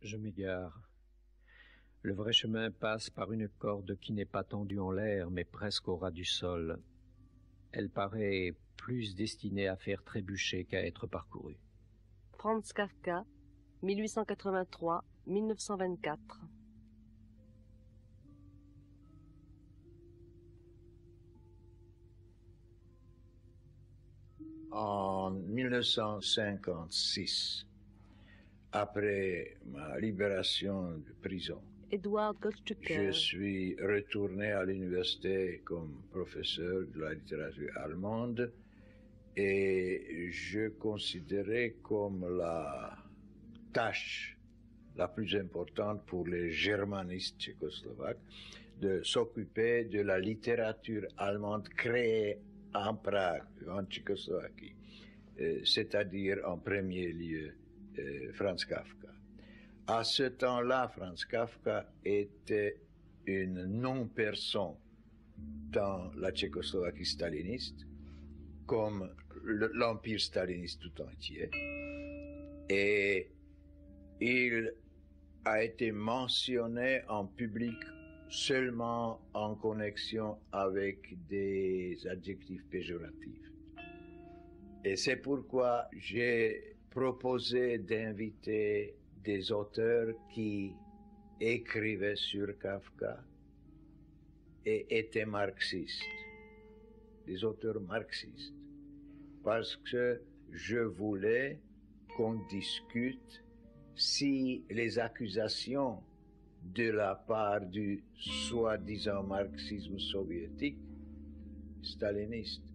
Je m'égare. Le vrai chemin passe par une corde qui n'est pas tendue en l'air, mais presque au ras du sol. Elle paraît plus destinée à faire trébucher qu'à être parcourue. Franz Kafka, 1883-1924. En 1956, après ma libération de prison, Edward Goldstücker. je suis retourné à l'université comme professeur de la littérature allemande et je considérais comme la tâche la plus importante pour les germanistes tchécoslovaques de s'occuper de la littérature allemande créée en Prague, en Tchécoslovaquie, c'est-à-dire en premier lieu Franz Kafka. À ce temps-là, Franz Kafka était une non-personne dans la Tchécoslovaquie staliniste, comme l'empire staliniste tout entier, et il a été mentionné en public seulement en connexion avec des adjectifs péjoratifs. Et c'est pourquoi j'ai proposé d'inviter des auteurs qui écrivaient sur Kafka et étaient marxistes, des auteurs marxistes, parce que je voulais qu'on discute si les accusations de la part du soi-disant marxisme soviétique, staliniste,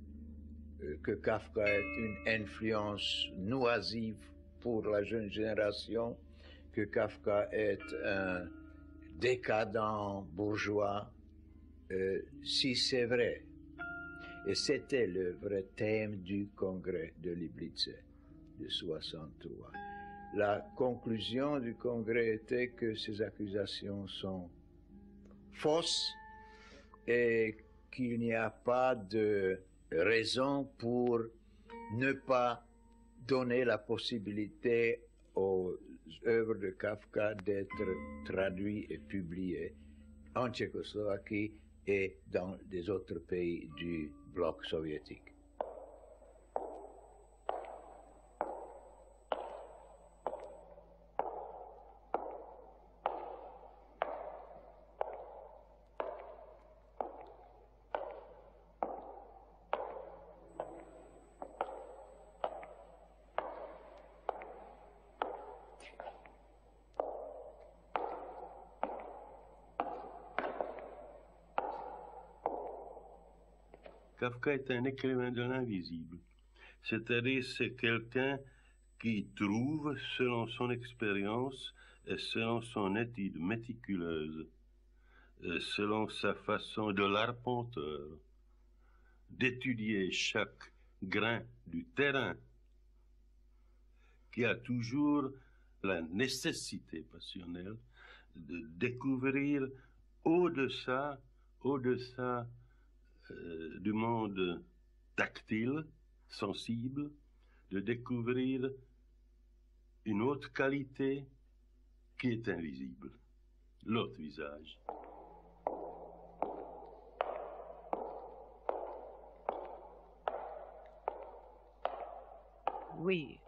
que Kafka est une influence nuisive pour la jeune génération, que Kafka est un décadent bourgeois, si c'est vrai. Et c'était le vrai thème du congrès de Liblice de 63. La conclusion du congrès était que ces accusations sont fausses et qu'il n'y a pas de raison pour ne pas donner la possibilité aux œuvres de Kafka d'être traduites et publiées en Tchécoslovaquie et dans des autres pays du bloc soviétique. Kafka est un écrivain de l'invisible, c'est-à-dire c'est quelqu'un qui trouve, selon son expérience et selon son étude méticuleuse, selon sa façon de l'arpenteur, d'étudier chaque grain du terrain, qui a toujours la nécessité passionnelle de découvrir au-delà du monde tactile, sensible, de découvrir une autre qualité qui est invisible, l'autre visage. Oui,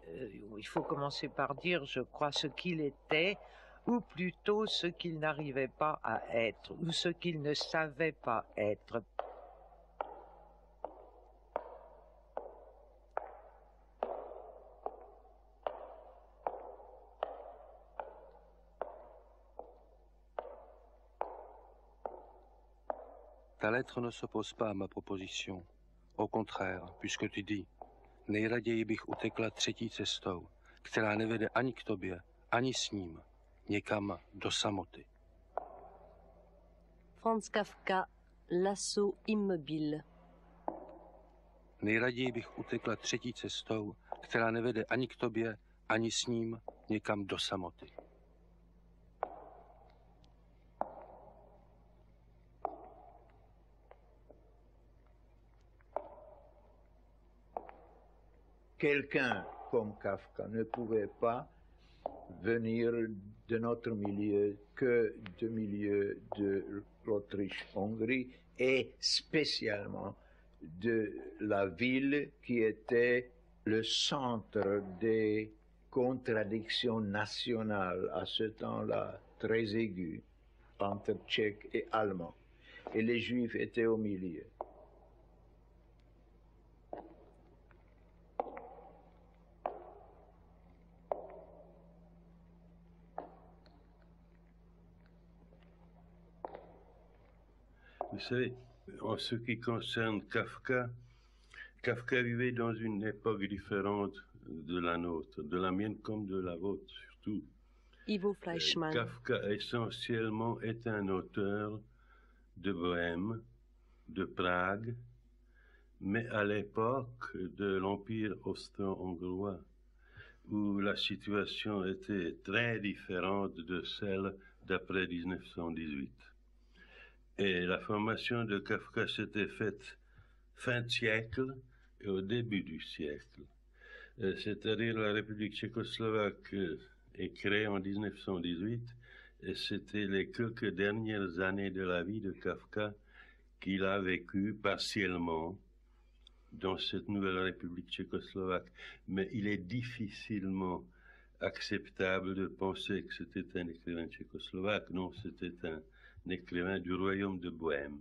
il faut commencer par dire, je crois, ce qu'il était, ou plutôt ce qu'il n'arrivait pas à être, ou ce qu'il ne savait pas être. Ta lettre ne s'oppose pas à ma proposition. Au contraire, puisque tu dis, nejraději bych utekla třetí cestou, která nevede ani k tobě, ani s ním, někam do samoty. Franz Kafka, L'assaut immobile. Nejraději bych utekla třetí cestou, která nevede ani k tobě, ani s ním, někam do samoty. Quelqu'un comme Kafka ne pouvait pas venir de notre milieu que du milieu de l'Autriche-Hongrie et spécialement de la ville qui était le centre des contradictions nationales à ce temps-là très aiguës entre Tchèques et Allemands. Et les Juifs étaient au milieu. Vous savez, en ce qui concerne Kafka, Kafka vivait dans une époque différente de la nôtre, de la mienne comme de la vôtre surtout. Ivo Fleischmann. Kafka essentiellement est un auteur de Bohème, de Prague, mais à l'époque de l'Empire austro-hongrois, où la situation était très différente de celle d'après 1918. Et la formation de Kafka s'était faite fin de siècle et au début du siècle. C'est-à-dire la République tchécoslovaque est créée en 1918 et c'était les quelques dernières années de la vie de Kafka qu'il a vécu partiellement dans cette nouvelle République tchécoslovaque. Mais il est difficilement acceptable de penser que c'était un écrivain tchécoslovaque. Non, c'était un écrivain du royaume de Bohême.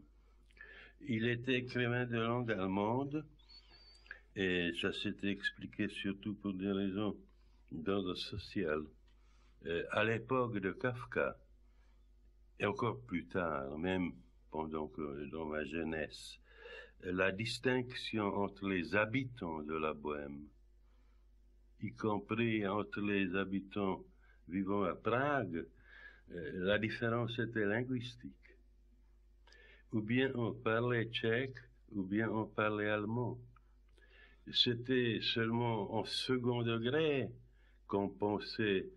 Il était écrivain de langue allemande et ça s'était expliqué surtout pour des raisons d'ordre social. À l'époque de Kafka, et encore plus tard, même pendant que dans ma jeunesse, la distinction entre les habitants de la Bohême, y compris entre les habitants vivant à Prague, la différence était linguistique. Ou bien on parlait tchèque, ou bien on parlait allemand. C'était seulement en second degré qu'on pensait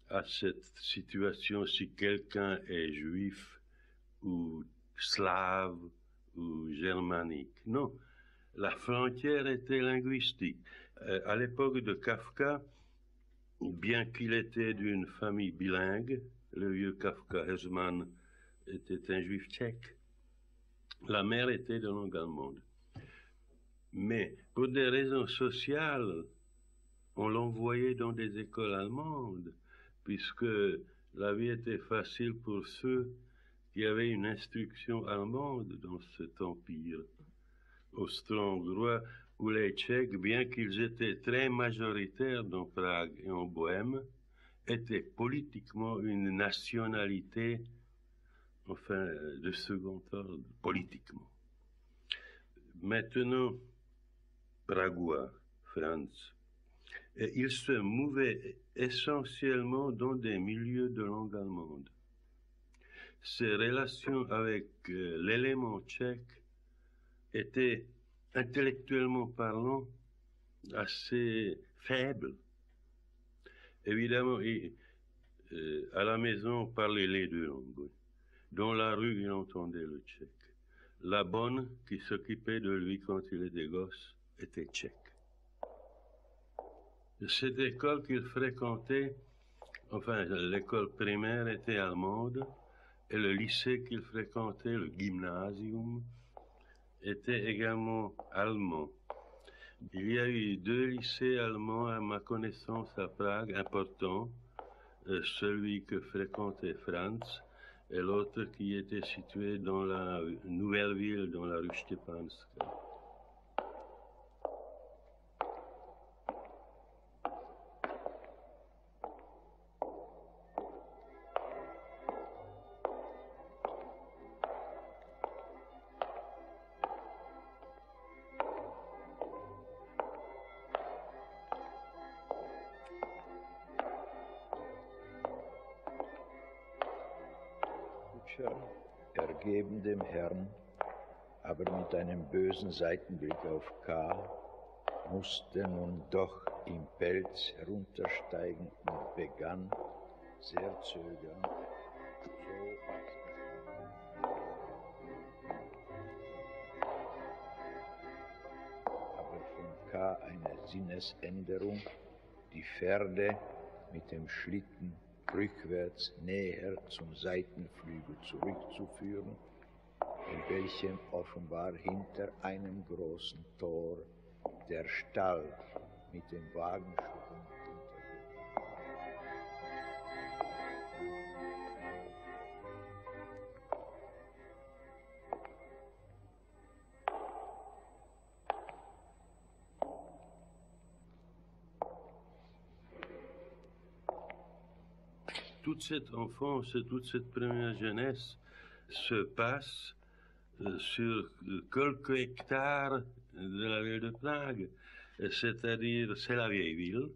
à cette situation si quelqu'un est juif ou slave ou germanique. Non, la frontière était linguistique. À l'époque de Kafka, bien qu'il était d'une famille bilingue, le vieux Kafka Herzmann était un juif tchèque. La mère était de langue allemande. Mais pour des raisons sociales, on l'envoyait dans des écoles allemandes, puisque la vie était facile pour ceux qui avaient une instruction allemande dans cet empire austro-hongrois, où les Tchèques, bien qu'ils étaient très majoritaires dans Prague et en Bohême, étaient politiquement une nationalité, enfin, de second ordre, politiquement. Maintenant, Pragois, Franz, et il se mouvait essentiellement dans des milieux de langue allemande. Ses relations avec l'élément tchèque étaient, intellectuellement parlant, assez faibles. Évidemment, à la maison, on parlait les deux langues. Dans la rue, il entendait le tchèque. La bonne qui s'occupait de lui quand il était gosse était tchèque. Cette école qu'il fréquentait, enfin l'école primaire était allemande, et le lycée qu'il fréquentait, le gymnasium, était également allemand. Il y a eu 2 lycées allemands à ma connaissance à Prague, importants, celui que fréquentait Franz et l'autre qui était situé dans la nouvelle ville, dans la rue Stepanska. Ergeben dem Herrn, aber mit einem bösen Seitenblick auf K., musste nun doch im Pelz heruntersteigen und begann, sehr zögernd, aber von K. eine Sinnesänderung, die Pferde mit dem Schlitten rückwärts näher zum Seitenflügel zurückzuführen, in welchem offenbar hinter einem großen Tor der Stall mit dem Wagenschuppen toute cette enfance et toute cette première jeunesse se passe sur quelques hectares de la ville de Prague, c'est-à-dire c'est la vieille ville,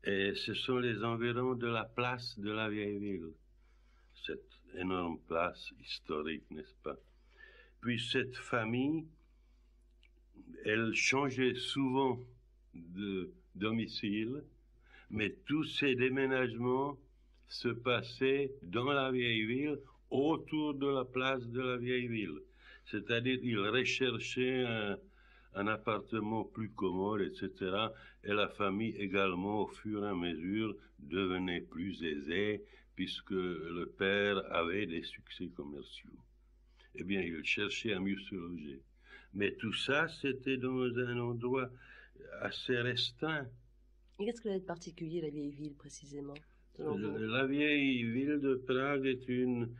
et ce sont les environs de la place de la vieille ville, cette énorme place historique, n'est-ce pas? Puis cette famille, elle changeait souvent de domicile, mais tous ces déménagements se passaient dans la vieille ville, autour de la place de la vieille ville. C'est-à-dire qu'ils recherchaient un appartement plus commode, etc. Et la famille également, au fur et à mesure, devenait plus aisée, puisque le père avait des succès commerciaux. Eh bien, il cherchait à mieux se loger. Mais tout ça, c'était dans un endroit assez restreint. Et qu'est-ce qu'elle a de particulier, la vieille ville, précisément, selon vous? La vieille ville de Prague est une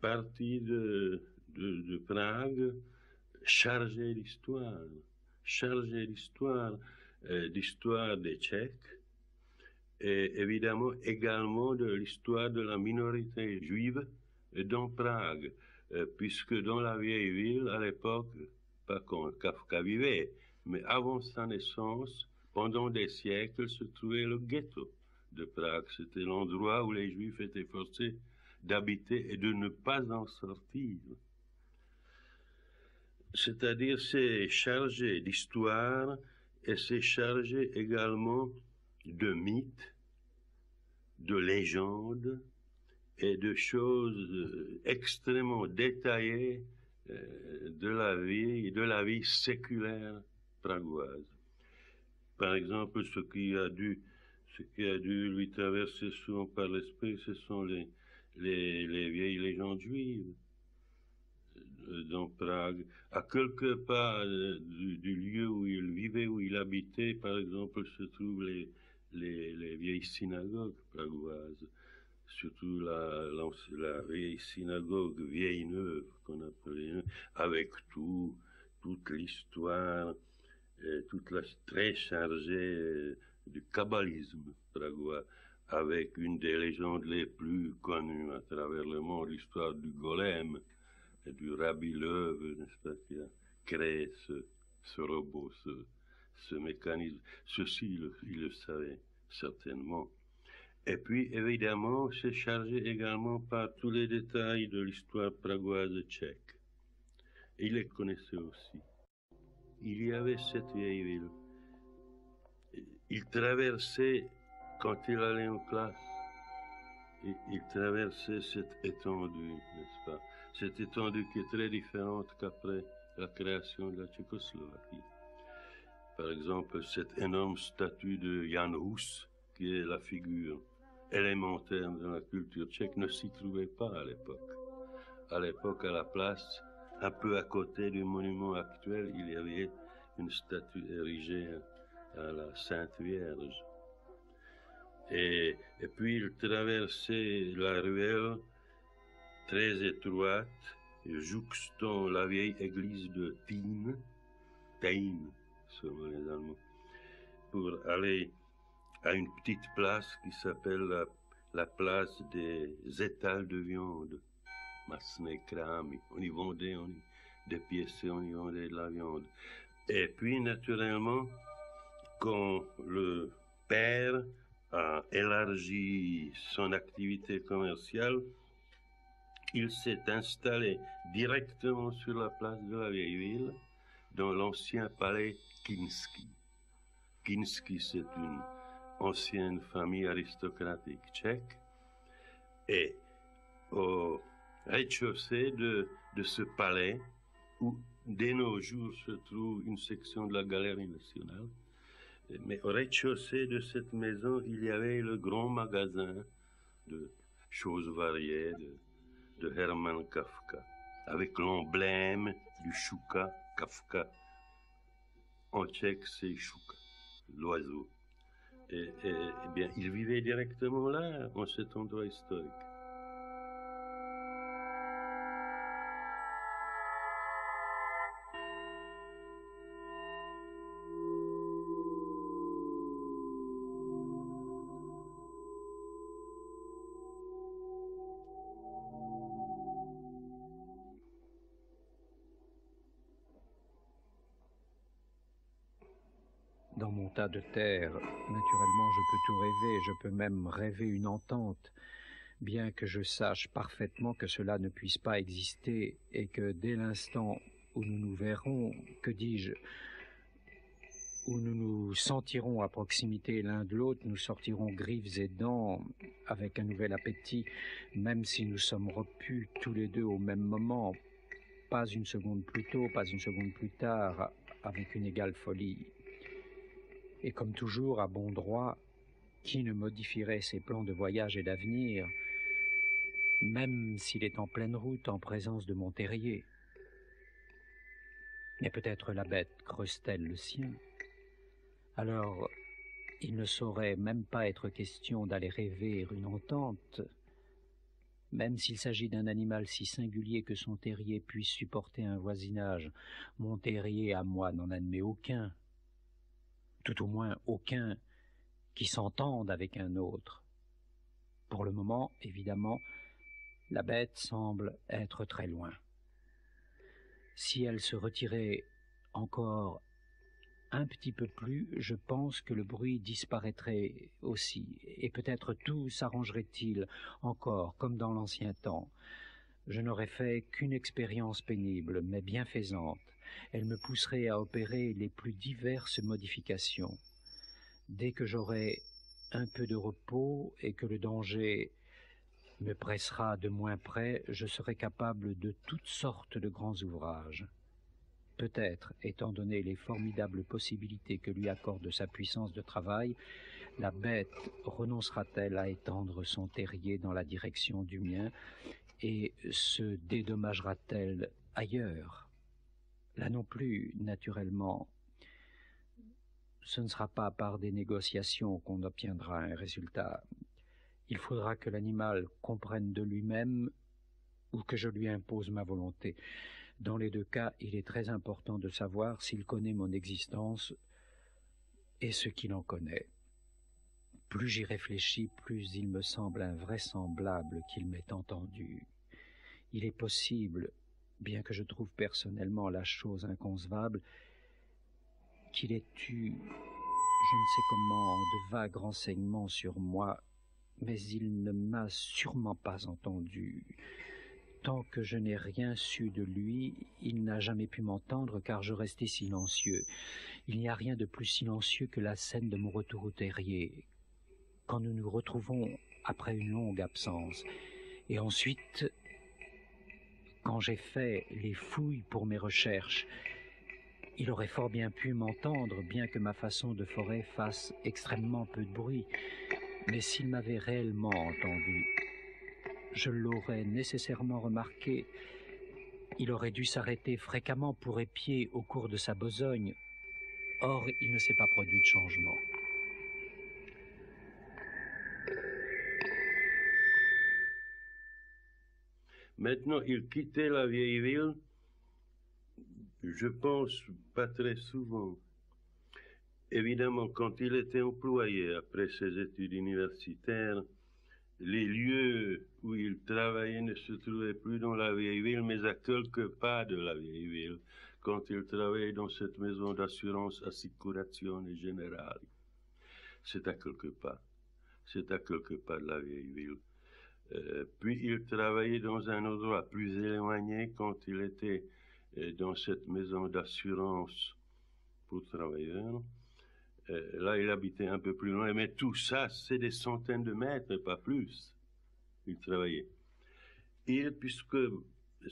partie de Prague chargée d'histoire, d'histoire des Tchèques, et évidemment également de l'histoire de la minorité juive dans Prague, puisque dans la vieille ville, à l'époque, pas quand Kafka vivait, mais avant sa naissance, pendant des siècles, se trouvait le ghetto de Prague. C'était l'endroit où les Juifs étaient forcés d'habiter et de ne pas en sortir. C'est-à-dire, c'est chargé d'histoire et c'est chargé également de mythes, de légendes et de choses extrêmement détaillées de la vie séculaire pragoise. Par exemple, ce qui a dû lui traverser souvent par l'esprit, ce sont les vieilles légendes juives dans Prague. À quelques pas du lieu où il vivait, où il habitait, par exemple, se trouvent les vieilles synagogues pragoises, surtout la vieille synagogue vieille neuve, qu'on appelait, avec toute l'histoire, très chargée du kabbalisme pragois, avec une des légendes les plus connues à travers le monde, l'histoire du golem et du Rabbi Löw, n'est-ce pas, qui a créé ce robot, ce mécanisme. Ceci, il le savait certainement. Et puis, évidemment, c'est chargé également par tous les détails de l'histoire pragoise tchèque. Il les connaissait aussi. Il y avait cette vieille ville. Il traversait, quand il allait en classe, il traversait cette étendue, n'est-ce pas? Cette étendue qui est très différente qu'après la création de la Tchécoslovaquie. Par exemple, cette énorme statue de Jan Hus, qui est la figure élémentaire de la culture tchèque, ne s'y trouvait pas à l'époque. À l'époque, à la place, un peu à côté du monument actuel, il y avait une statue érigée à la Sainte Vierge. Et puis il traversait la ruelle très étroite, jouxtant la vieille église de Tein, selon les Allemands, pour aller à une petite place qui s'appelle la place des étals de viande, Masné Krami. On y vendait des pièces, on y vendait de la viande. Et puis, naturellement, quand le père a élargi son activité commerciale, il s'est installé directement sur la place de la vieille ville, dans l'ancien palais Kinsky. Kinsky, c'est une ancienne famille aristocratique tchèque, et au rez-de-chaussée de ce palais, où dès nos jours se trouve une section de la Galerie nationale, Mais au rez-de-chaussée de cette maison, il y avait le grand magasin de choses variées de Hermann Kafka, avec l'emblème du chouka, Kafka. En tchèque, c'est chouka, l'oiseau. Et bien, il vivait directement là, en cet endroit historique. Dans mon tas de terre, naturellement, je peux tout rêver, je peux même rêver une entente, bien que je sache parfaitement que cela ne puisse pas exister et que dès l'instant où nous nous verrons, que dis-je, où nous nous sentirons à proximité l'un de l'autre, nous sortirons griffes et dents avec un nouvel appétit, même si nous sommes repus tous les deux au même moment, pas une seconde plus tôt, pas une seconde plus tard, avec une égale folie. Et comme toujours, à bon droit, qui ne modifierait ses plans de voyage et d'avenir, même s'il est en pleine route en présence de mon terrier? Mais peut-être la bête creuse-t-elle le sien? Alors, il ne saurait même pas être question d'aller rêver une entente, même s'il s'agit d'un animal si singulier que son terrier puisse supporter un voisinage. Mon terrier à moi n'en admet aucun. Tout au moins aucun qui s'entende avec un autre. Pour le moment, évidemment, la bête semble être très loin. Si elle se retirait encore un petit peu plus, je pense que le bruit disparaîtrait aussi, et peut-être tout s'arrangerait-il encore, comme dans l'ancien temps. Je n'aurais fait qu'une expérience pénible, mais bienfaisante. Elle me pousserait à opérer les plus diverses modifications. Dès que j'aurai un peu de repos et que le danger me pressera de moins près, je serai capable de toutes sortes de grands ouvrages. Peut-être, étant donné les formidables possibilités que lui accorde sa puissance de travail, la bête renoncera-t-elle à étendre son terrier dans la direction du mien et se dédommagera-t-elle ailleurs? Là non plus, naturellement, ce ne sera pas par des négociations qu'on obtiendra un résultat. Il faudra que l'animal comprenne de lui-même ou que je lui impose ma volonté. Dans les deux cas, il est très important de savoir s'il connaît mon existence et ce qu'il en connaît. Plus j'y réfléchis, plus il me semble invraisemblable qu'il m'ait entendu. Il est possible, bien que je trouve personnellement la chose inconcevable, qu'il ait eu, je ne sais comment, de vagues renseignements sur moi, mais il ne m'a sûrement pas entendu. Tant que je n'ai rien su de lui, il n'a jamais pu m'entendre car je restais silencieux. Il n'y a rien de plus silencieux que la scène de mon retour au terrier, quand nous nous retrouvons après une longue absence. Et ensuite, quand j'ai fait les fouilles pour mes recherches, il aurait fort bien pu m'entendre, bien que ma façon de forer fasse extrêmement peu de bruit. Mais s'il m'avait réellement entendu, je l'aurais nécessairement remarqué. Il aurait dû s'arrêter fréquemment pour épier au cours de sa besogne. Or, il ne s'est pas produit de changement. Maintenant, il quittait la vieille ville, je pense, pas très souvent. Évidemment, quand il était employé après ses études universitaires, les lieux où il travaillait ne se trouvaient plus dans la vieille ville, mais à quelques pas de la vieille ville, quand il travaillait dans cette maison d'assurance Assicurazione Generale. C'est à quelques pas de la vieille ville. Puis il travaillait dans un endroit plus éloigné quand il était dans cette maison d'assurance pour travailleurs. Là, il habitait un peu plus loin, mais tout ça, c'est des centaines de mètres, pas plus. Il travaillait. Il, puisque,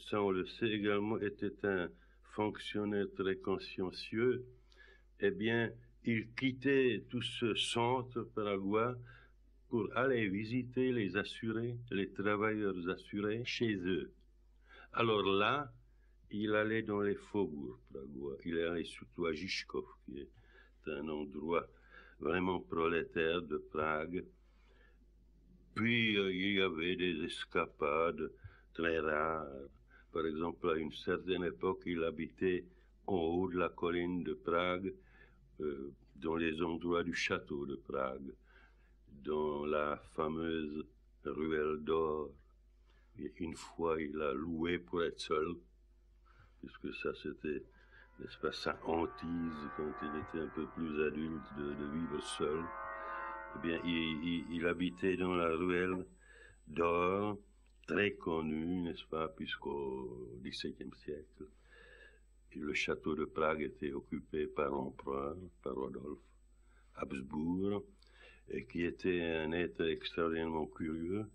ça on le sait également, était un fonctionnaire très consciencieux, eh bien, il quittait tout ce centre pragois pour aller visiter les assurés, les travailleurs assurés chez eux. Alors là, il allait dans les faubourgs pragois. Il allait surtout à Žižkov, qui est un endroit vraiment prolétaire de Prague. Puis il y avait des escapades très rares. Par exemple, à une certaine époque, il habitait en haut de la colline de Prague, dans les endroits du château de Prague, dans la fameuse ruelle d'or. Une fois, il a loué pour être seul, puisque ça, c'était, n'est-ce pas, sa hantise quand il était un peu plus adulte de vivre seul. Eh bien, il habitait dans la ruelle d'or, très connue, n'est-ce pas, puisqu'au XVIIe siècle, le château de Prague était occupé par l'empereur, par Rodolphe Habsbourg, et qui était un être extraordinairement curieux,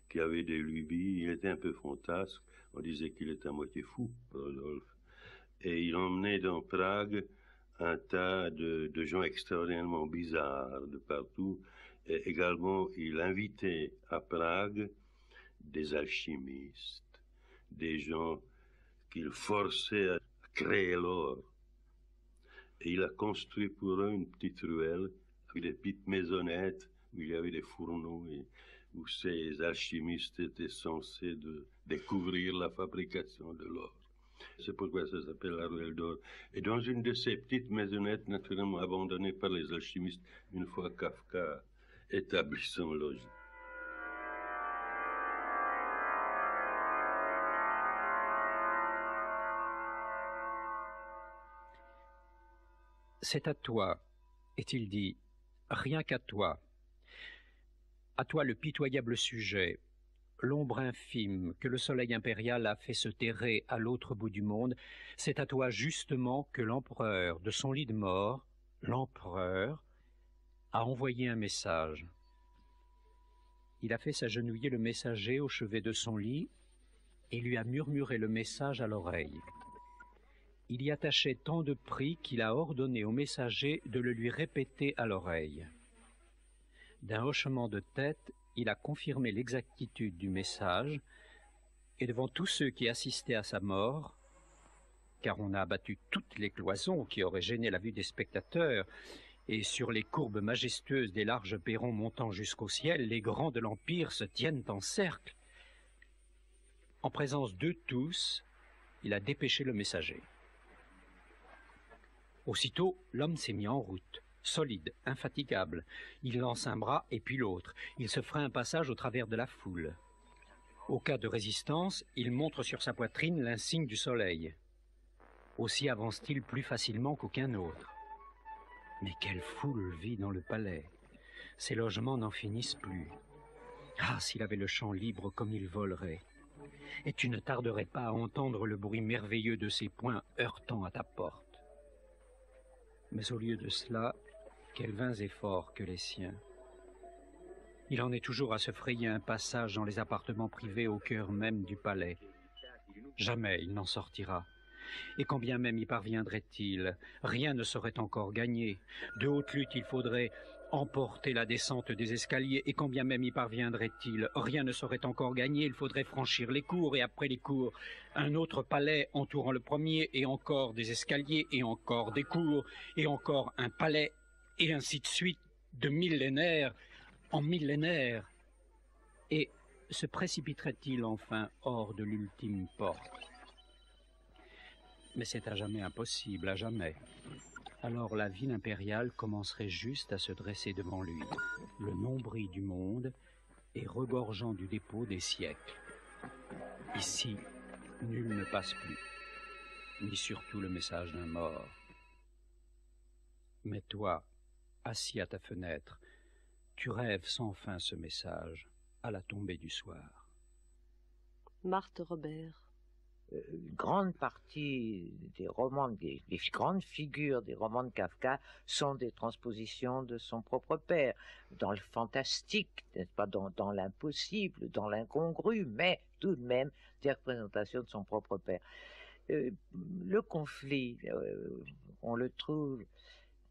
qui avait des lubies. Il était un peu fantasque. On disait qu'il était à moitié fou, Rodolphe. Et il emmenait dans Prague un tas de gens extraordinairement bizarres de partout. Et également, il invitait à Prague des alchimistes, des gens qu'il forçait à créer l'or. Et il a construit pour eux une petite ruelle avec des petites maisonnettes où il y avait des fourneaux et où ces alchimistes étaient censés découvrir la fabrication de l'or. C'est pourquoi ça s'appelle la ruelle d'or. Et dans une de ces petites maisonnettes, naturellement abandonnées par les alchimistes, une fois Kafka établi son logis. C'est à toi, est-il dit, rien qu'à toi le pitoyable sujet, l'ombre infime que le soleil impérial a fait se terrer à l'autre bout du monde, c'est à toi justement que l'empereur, de son lit de mort, l'empereur, a envoyé un message. Il a fait s'agenouiller le messager au chevet de son lit et lui a murmuré le message à l'oreille. Il y attachait tant de prix qu'il a ordonné au messager de le lui répéter à l'oreille. D'un hochement de tête, il a confirmé l'exactitude du message, et devant tous ceux qui assistaient à sa mort, car on a abattu toutes les cloisons qui auraient gêné la vue des spectateurs, et sur les courbes majestueuses des larges perrons montant jusqu'au ciel, les grands de l'Empire se tiennent en cercle. En présence d'eux tous, il a dépêché le messager. Aussitôt, l'homme s'est mis en route, solide, infatigable. Il lance un bras et puis l'autre. Il se fera un passage au travers de la foule. Au cas de résistance, il montre sur sa poitrine l'insigne du soleil. Aussi avance-t-il plus facilement qu'aucun autre. Mais quelle foule vit dans le palais. Ses logements n'en finissent plus. Ah, s'il avait le champ libre comme il volerait. Et tu ne tarderais pas à entendre le bruit merveilleux de ses poings heurtant à ta porte. Mais au lieu de cela, quels vains efforts que les siens. Il en est toujours à se frayer un passage dans les appartements privés au cœur même du palais. Jamais il n'en sortira. Et quand bien même y parviendrait-il, rien ne serait encore gagné. De haute lutte, il faudrait emporter la descente des escaliers, et quand bien même y parviendrait-il, rien ne serait encore gagné. Il faudrait franchir les cours, et après les cours, un autre palais entourant le premier, et encore des escaliers, et encore des cours, et encore un palais, et ainsi de suite, de millénaire en millénaire. Et se précipiterait-il enfin hors de l'ultime porte? Mais c'est à jamais impossible, à jamais. Alors la ville impériale commencerait juste à se dresser devant lui, le nombril du monde et regorgeant du dépôt des siècles. Ici, nul ne passe plus, ni surtout le message d'un mort. Mais toi, assis à ta fenêtre, tu rêves sans fin ce message à la tombée du soir. Marthe Robert. Une grande partie des romans, des grandes figures des romans de Kafka sont des transpositions de son propre père, dans le fantastique, n'est-ce pas, dans l'impossible, dans l'incongru, mais tout de même des représentations de son propre père. Le conflit, on le trouve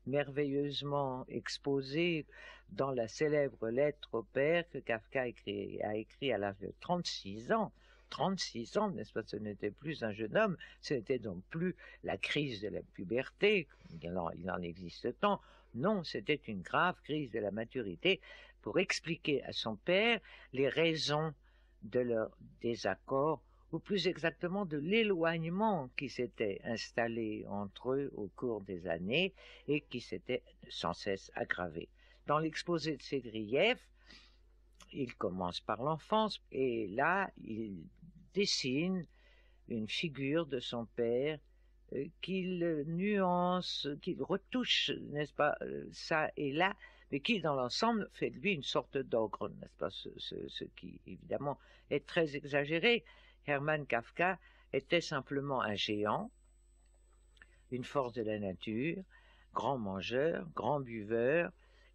merveilleusement exposé dans la célèbre lettre au père que Kafka a écrit à l'âge de 36 ans. 36 ans, n'est-ce pas, ce n'était plus un jeune homme, ce n'était donc plus la crise de la puberté, il en existe tant, non, c'était une grave crise de la maturité pour expliquer à son père les raisons de leur désaccord, ou plus exactement de l'éloignement qui s'était installé entre eux au cours des années et qui s'était sans cesse aggravé. Dans l'exposé de ces griefs, il commence par l'enfance, et là, il dessine une figure de son père qu'il nuance, qu'il retouche, n'est-ce pas, ça et là, mais qui, dans l'ensemble, fait de lui une sorte d'ogre, n'est-ce pas, ce qui, évidemment, est très exagéré. Hermann Kafka était simplement un géant, une force de la nature, grand mangeur, grand buveur,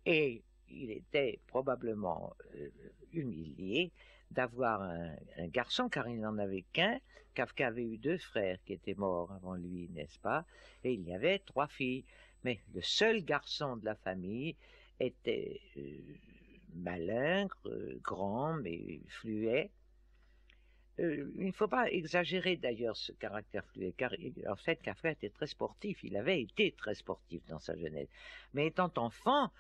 et il était probablement humilié d'avoir un garçon, car il n'en avait qu'un. Kafka avait eu 2 frères qui étaient morts avant lui, n'est-ce pas, et il y avait 3 filles. Mais le seul garçon de la famille était malingre, grand, mais fluet. Il ne faut pas exagérer d'ailleurs ce caractère fluet, car en fait Kafka était très sportif, il avait été très sportif dans sa jeunesse. Mais étant enfant,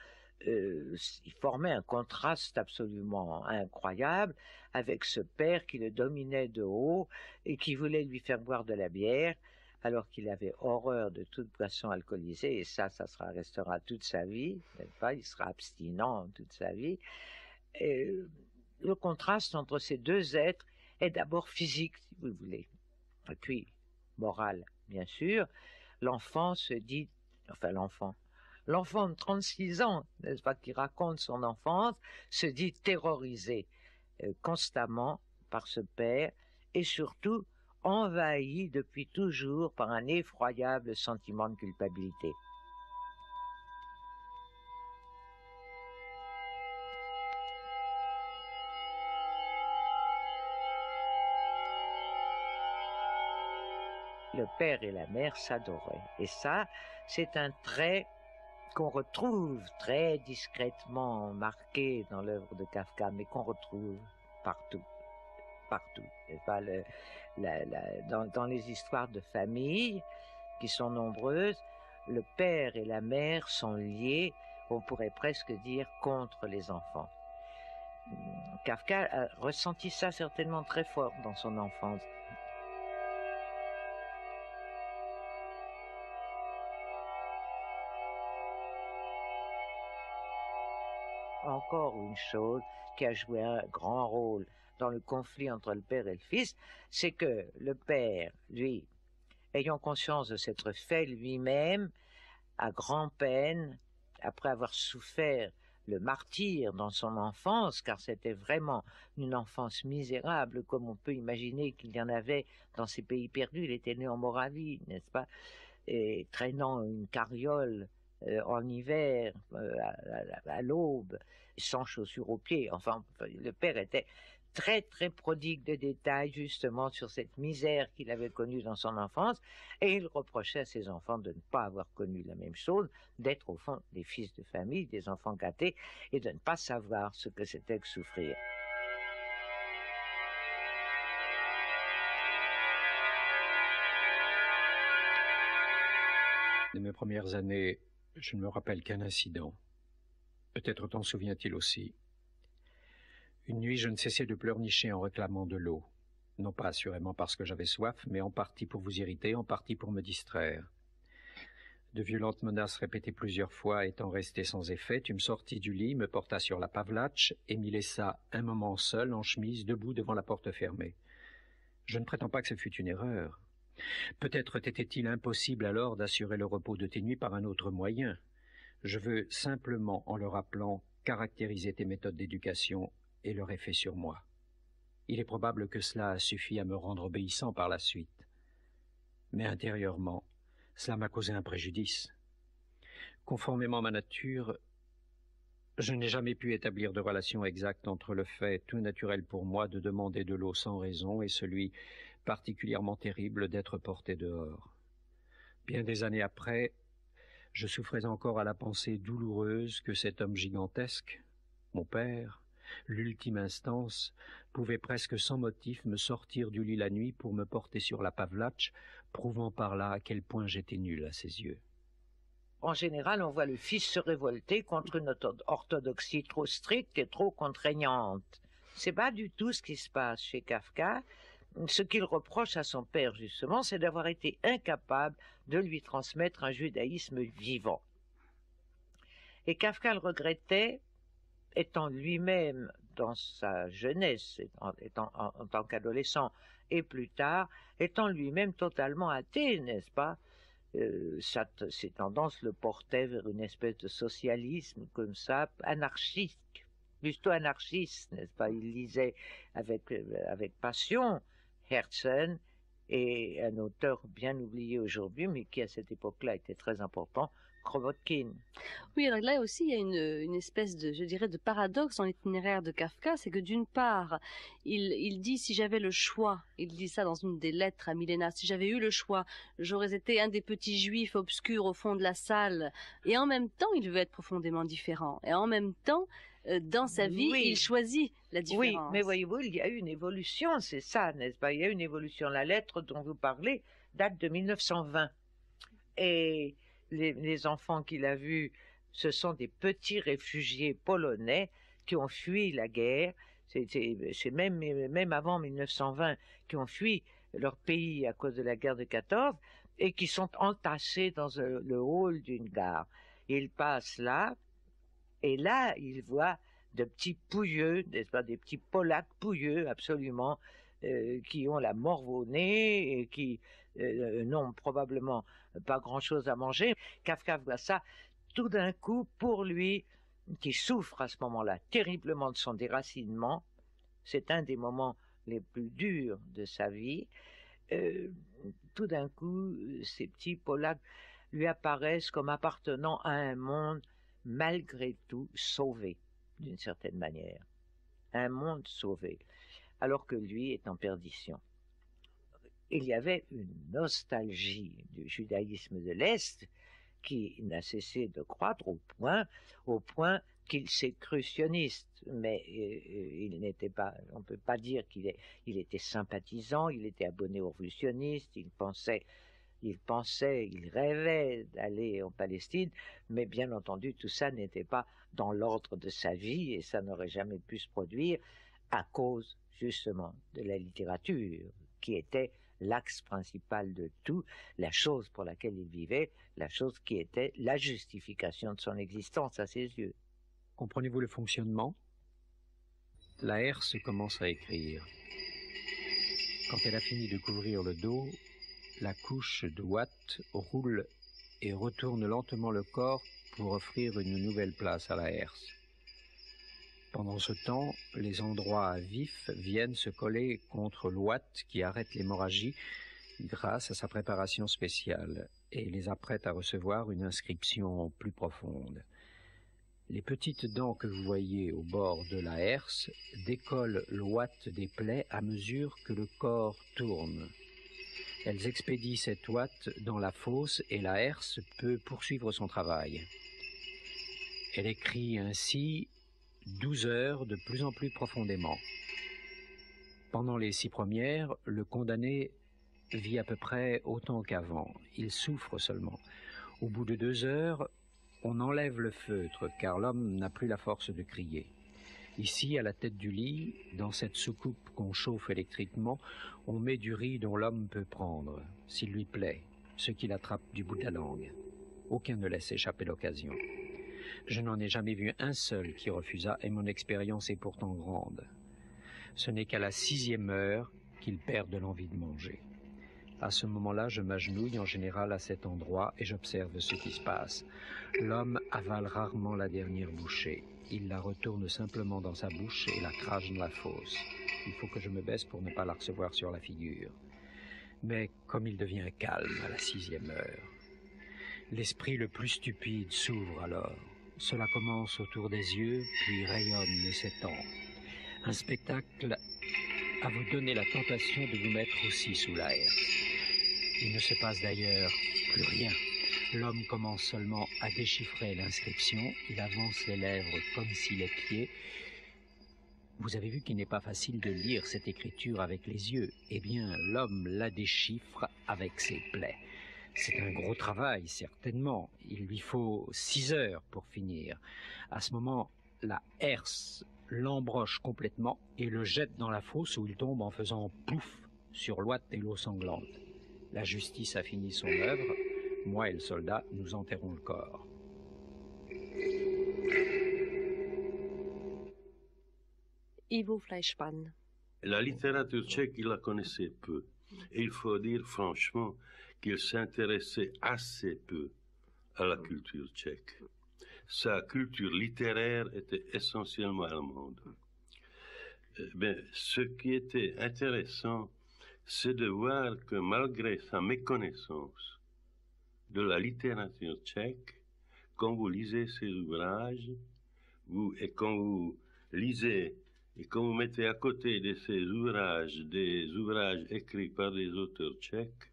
il formait un contraste absolument incroyable avec ce père qui le dominait de haut et qui voulait lui faire boire de la bière, alors qu'il avait horreur de toute boisson alcoolisée, et ça restera toute sa vie, n'est-ce pas, il sera abstinent toute sa vie. Et le contraste entre ces 2 êtres est d'abord physique, si vous voulez, et puis moral, bien sûr. L'enfant se dit, enfin l'enfant de 36 ans, n'est-ce pas, qui raconte son enfance, se dit terrorisé constamment par ce père, et surtout envahi depuis toujours par un effroyable sentiment de culpabilité. Le père et la mère s'adoraient, et ça, c'est un trait qu'on retrouve très discrètement marqué dans l'œuvre de Kafka, mais qu'on retrouve partout. Pas dans les histoires de famille, qui sont nombreuses, le père et la mère sont liés, on pourrait presque dire, contre les enfants. Kafka a ressenti ça certainement très fort dans son enfance. Encore une chose qui a joué un grand rôle dans le conflit entre le père et le fils, c'est que le père, lui, ayant conscience de s'être fait lui-même, à grand-peine, après avoir souffert le martyre dans son enfance, car c'était vraiment une enfance misérable, comme on peut imaginer qu'il y en avait dans ces pays perdus. Il était né en Moravie, n'est-ce pas, et traînant une carriole en hiver, à l'aube, sans chaussures aux pieds. Enfin, le père était très très prodigue de détails justement sur cette misère qu'il avait connue dans son enfance, et il reprochait à ses enfants de ne pas avoir connu la même chose, d'être au fond des fils de famille, des enfants gâtés, et de ne pas savoir ce que c'était que souffrir. De mes premières années, je ne me rappelle qu'un incident. Peut-être t'en souviens-t-il aussi. Une nuit, je ne cessais de pleurnicher en réclamant de l'eau. Non pas assurément parce que j'avais soif, mais en partie pour vous irriter, en partie pour me distraire. De violentes menaces répétées plusieurs fois étant restées sans effet, tu me sortis du lit, me portas sur la pavlatch et m'y laissa un moment seul, en chemise, debout devant la porte fermée. Je ne prétends pas que ce fut une erreur. Peut-être t'était-il impossible alors d'assurer le repos de tes nuits par un autre moyen. Je veux simplement, en le rappelant, caractériser tes méthodes d'éducation et leur effet sur moi. Il est probable que cela a suffi à me rendre obéissant par la suite. Mais intérieurement, cela m'a causé un préjudice. Conformément à ma nature, je n'ai jamais pu établir de relation exacte entre le fait tout naturel pour moi de demander de l'eau sans raison et celui particulièrement terrible d'être porté dehors. Bien des années après, Je souffrais encore à la pensée douloureuse que cet homme gigantesque, mon père, l'ultime instance, pouvait presque sans motif me sortir du lit la nuit pour me porter sur la Pavlatch, prouvant par là à quel point j'étais nul à ses yeux. En général, on voit le fils se révolter contre une orthodoxie trop stricte et trop contraignante. C'est pas du tout ce qui se passe chez Kafka. Ce qu'il reproche à son père, justement, c'est d'avoir été incapable de lui transmettre un judaïsme vivant. Et Kafka le regrettait, étant lui-même dans sa jeunesse, en tant qu'adolescent, et plus tard, étant lui-même totalement athée, n'est-ce pas? Ses tendances le portaient vers une espèce de socialisme comme ça, anarchique, plutôt anarchiste, n'est-ce pas? Il lisait avec passion Herzen et un auteur bien oublié aujourd'hui, mais qui à cette époque-là était très important, Kropotkin. Oui, alors là aussi, il y a une espèce de, je dirais, de paradoxe dans l'itinéraire de Kafka, c'est que d'une part, il dit, si j'avais le choix, il dit ça dans une des lettres à Milena, si j'avais eu le choix, j'aurais été un des petits juifs obscurs au fond de la salle, et en même temps, il veut être profondément différent, et en même temps, dans sa vie, oui, il choisit la différence. Oui, mais voyez-vous, il y a eu une évolution, c'est ça, n'est-ce pas? Il y a eu une évolution. La lettre dont vous parlez date de 1920, et les enfants qu'il a vus, ce sont des petits réfugiés polonais qui ont fui la guerre, c'est même avant 1920, qui ont fui leur pays à cause de la guerre de 14 et qui sont entassés dans le hall d'une gare. Ils passent là, et là, ils voient de petits pouilleux, n'est-ce pas, des petits Polacs pouilleux, absolument, qui ont la morve au nez et qui n'ont probablement pas grand-chose à manger. Kafka voit ça, tout d'un coup, pour lui, qui souffre à ce moment-là terriblement de son déracinement, c'est un des moments les plus durs de sa vie, tout d'un coup, ces petits Polacs lui apparaissent comme appartenant à un monde malgré tout sauvé, d'une certaine manière. Un monde sauvé, alors que lui est en perdition. Il y avait une nostalgie du judaïsme de l'Est qui n'a cessé de croître au point qu'il s'est cru sioniste, mais il n'était pas, on ne peut pas dire il était sympathisant, il était abonné aux revues sionistes, il rêvait d'aller en Palestine, mais bien entendu, tout ça n'était pas dans l'ordre de sa vie et ça n'aurait jamais pu se produire à cause, justement, de la littérature, qui était l'axe principal de tout, la chose pour laquelle il vivait, la chose qui était la justification de son existence à ses yeux. Comprenez-vous le fonctionnement? La herse commence à écrire. Quand elle a fini de couvrir le dos, la couche de ouate roule et retourne lentement le corps pour offrir une nouvelle place à la herse. Pendant ce temps, les endroits vifs viennent se coller contre l'ouate qui arrête l'hémorragie grâce à sa préparation spéciale et les apprête à recevoir une inscription plus profonde. Les petites dents que vous voyez au bord de la herse décollent l'ouate des plaies à mesure que le corps tourne. Elles expédient cette ouate dans la fosse et la herse peut poursuivre son travail. Elle écrit ainsi 12 heures de plus en plus profondément. Pendant les 6 premières, le condamné vit à peu près autant qu'avant. Il souffre seulement. Au bout de 2 heures, on enlève le feutre, car l'homme n'a plus la force de crier. Ici, à la tête du lit, dans cette soucoupe qu'on chauffe électriquement, on met du riz dont l'homme peut prendre, s'il lui plaît, ce qu'il attrape du bout de la langue. Aucun ne laisse échapper l'occasion. Je n'en ai jamais vu un seul qui refusa, et mon expérience est pourtant grande. Ce n'est qu'à la 6e heure qu'ils perdent l'envie de manger. À ce moment-là, je m'agenouille en général à cet endroit et j'observe ce qui se passe. L'homme avale rarement la dernière bouchée. Il la retourne simplement dans sa bouche et la crache dans la fosse. Il faut que je me baisse pour ne pas la recevoir sur la figure. Mais comme il devient calme à la 6e heure, l'esprit le plus stupide s'ouvre alors. Cela commence autour des yeux, puis rayonne et s'étend. Un spectacle à vous donner la tentation de vous mettre aussi sous la herse. Il ne se passe d'ailleurs plus rien. L'homme commence seulement à déchiffrer l'inscription. Il avance les lèvres comme s'il épiait. Vous avez vu qu'il n'est pas facile de lire cette écriture avec les yeux. Eh bien, l'homme la déchiffre avec ses plaies. C'est un gros travail, certainement. Il lui faut 6 heures pour finir. À ce moment, la herse l'embroche complètement et le jette dans la fosse où il tombe en faisant pouf sur l'ouate et l'eau sanglante. La justice a fini son œuvre. Moi et le soldat, nous enterrons le corps. Ivo Fleischmann. La littérature tchèque, il la connaissait peu. Et il faut dire franchement qu'il s'intéressait assez peu à la culture tchèque. Sa culture littéraire était essentiellement allemande. Ce qui était intéressant, c'est de voir que malgré sa méconnaissance de la littérature tchèque, quand vous lisez ses ouvrages, et quand vous lisez et quand vous mettez à côté de ces ouvrages des ouvrages écrits par des auteurs tchèques,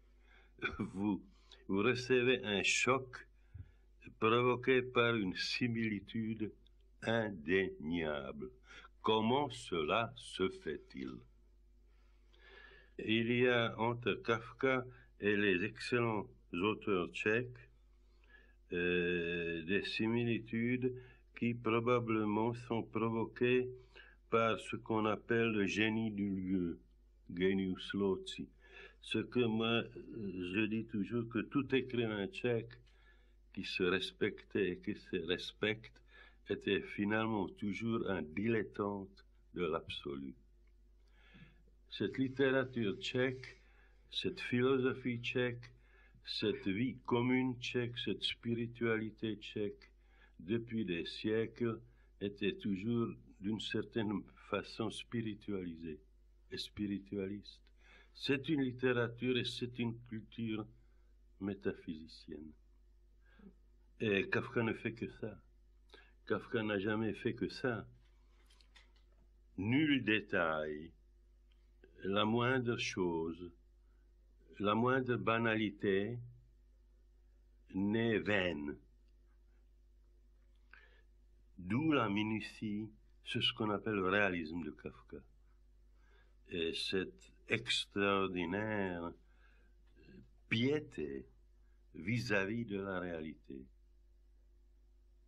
vous recevez un choc provoqué par une similitude indéniable. Comment cela se fait-il? Il y a entre Kafka et les excellents auteurs tchèques des similitudes qui probablement sont provoquées par ce qu'on appelle le génie du lieu, genius loci. Ce que moi, je dis toujours que tout écrivain tchèque qui se respectait et qui se respecte était finalement toujours un dilettante de l'absolu. Cette littérature tchèque, cette philosophie tchèque, cette vie commune tchèque, cette spiritualité tchèque, depuis des siècles, était toujours d'une certaine façon spiritualisée et spiritualiste. C'est une littérature et c'est une culture métaphysicienne. Et Kafka ne fait que ça. Kafka n'a jamais fait que ça. Nul détail, la moindre chose, la moindre banalité n'est vaine. D'où la minutie, c'est ce qu'on appelle le réalisme de Kafka. Et cette extraordinaire piété vis-à-vis de la réalité.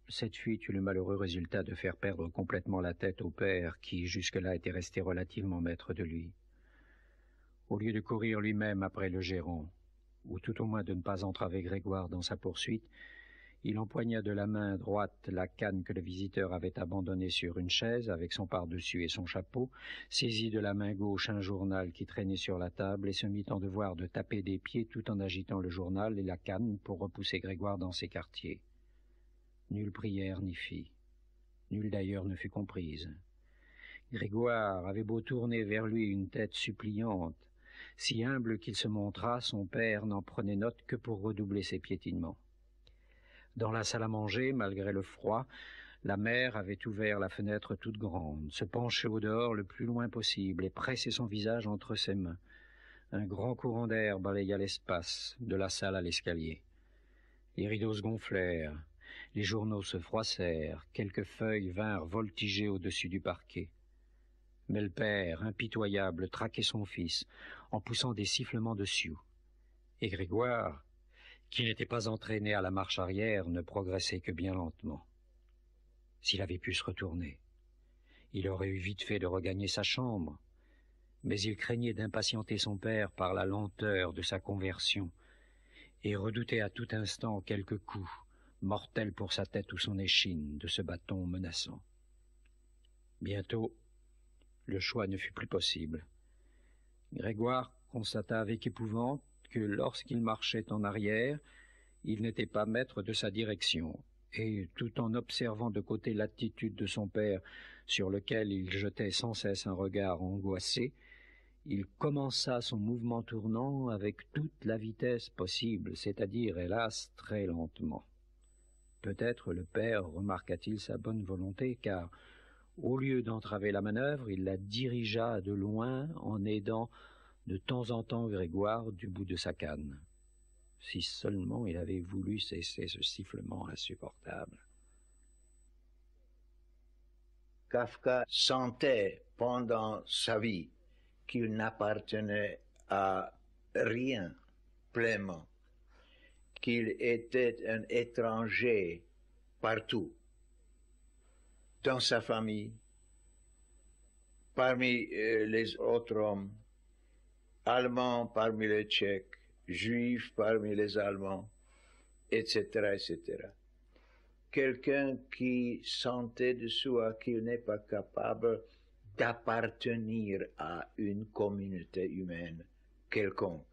Cette fuite eut le malheureux résultat de faire perdre complètement la tête au père qui, jusque-là, était resté relativement maître de lui. Au lieu de courir lui-même après le gérant, ou tout au moins de ne pas entraver Grégoire dans sa poursuite, il empoigna de la main droite la canne que le visiteur avait abandonnée sur une chaise avec son pardessus et son chapeau, saisit de la main gauche un journal qui traînait sur la table et se mit en devoir de taper des pieds tout en agitant le journal et la canne pour repousser Grégoire dans ses quartiers. Nulle prière n'y fit. Nulle d'ailleurs ne fut comprise. Grégoire avait beau tourner vers lui une tête suppliante, si humble qu'il se montra, son père n'en prenait note que pour redoubler ses piétinements. Dans la salle à manger, malgré le froid, la mère avait ouvert la fenêtre toute grande, se penchait au dehors le plus loin possible et pressait son visage entre ses mains. Un grand courant d'air balaya l'espace, de la salle à l'escalier. Les rideaux se gonflèrent, les journaux se froissèrent, quelques feuilles vinrent voltiger au-dessus du parquet. Mais le père, impitoyable, traquait son fils, en poussant des sifflements de sioux. Et Grégoire, qui n'était pas entraîné à la marche arrière, ne progressait que bien lentement. S'il avait pu se retourner, il aurait eu vite fait de regagner sa chambre, mais il craignait d'impatienter son père par la lenteur de sa conversion, et redoutait à tout instant quelques coups, mortels pour sa tête ou son échine, de ce bâton menaçant. Bientôt, le choix ne fut plus possible. Grégoire constata avec épouvante que lorsqu'il marchait en arrière, il n'était pas maître de sa direction, et tout en observant de côté l'attitude de son père, sur lequel il jetait sans cesse un regard angoissé, il commença son mouvement tournant avec toute la vitesse possible, c'est-à-dire, hélas, très lentement. Peut-être le père remarqua-t-il sa bonne volonté, car, au lieu d'entraver la manœuvre, il la dirigea de loin en aidant de temps en temps Grégoire du bout de sa canne. Si seulement il avait voulu cesser ce sifflement insupportable. Kafka sentait pendant sa vie qu'il n'appartenait à rien pleinement, qu'il était un étranger partout, dans sa famille, parmi les autres hommes, allemands parmi les Tchèques, juifs parmi les Allemands, etc., etc. Quelqu'un qui sentait de soi qu'il n'est pas capable d'appartenir à une communauté humaine quelconque.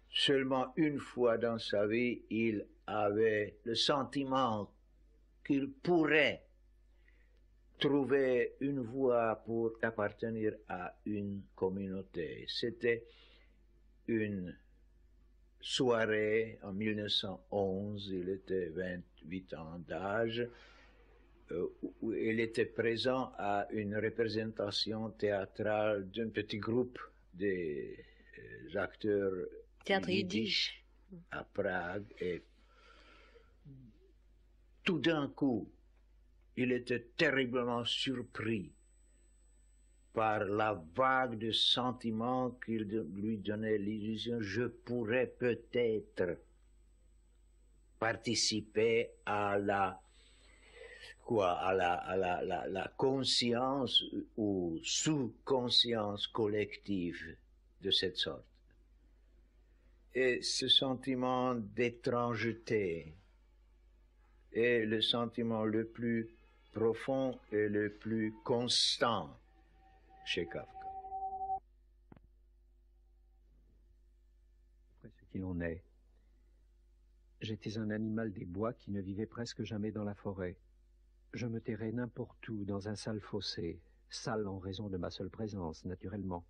Seulement une fois dans sa vie, il avait le sentiment qu'il pourrait trouver une voie pour appartenir à une communauté. C'était une soirée en 1911, il était 28 ans d'âge, où il était présent à une représentation théâtrale d'un petit groupe des acteurs Théâtre yiddish à Prague, et tout d'un coup, il était terriblement surpris par la vague de sentiments qui lui donnait l'illusion, je pourrais peut-être participer à la conscience ou sous-conscience collective de cette sorte. Et ce sentiment d'étrangeté est le sentiment le plus profond et le plus constant chez Kafka. Après ce qu'il en est, j'étais un animal des bois qui ne vivait presque jamais dans la forêt. Je me terrais n'importe où dans un sale fossé, sale en raison de ma seule présence, naturellement.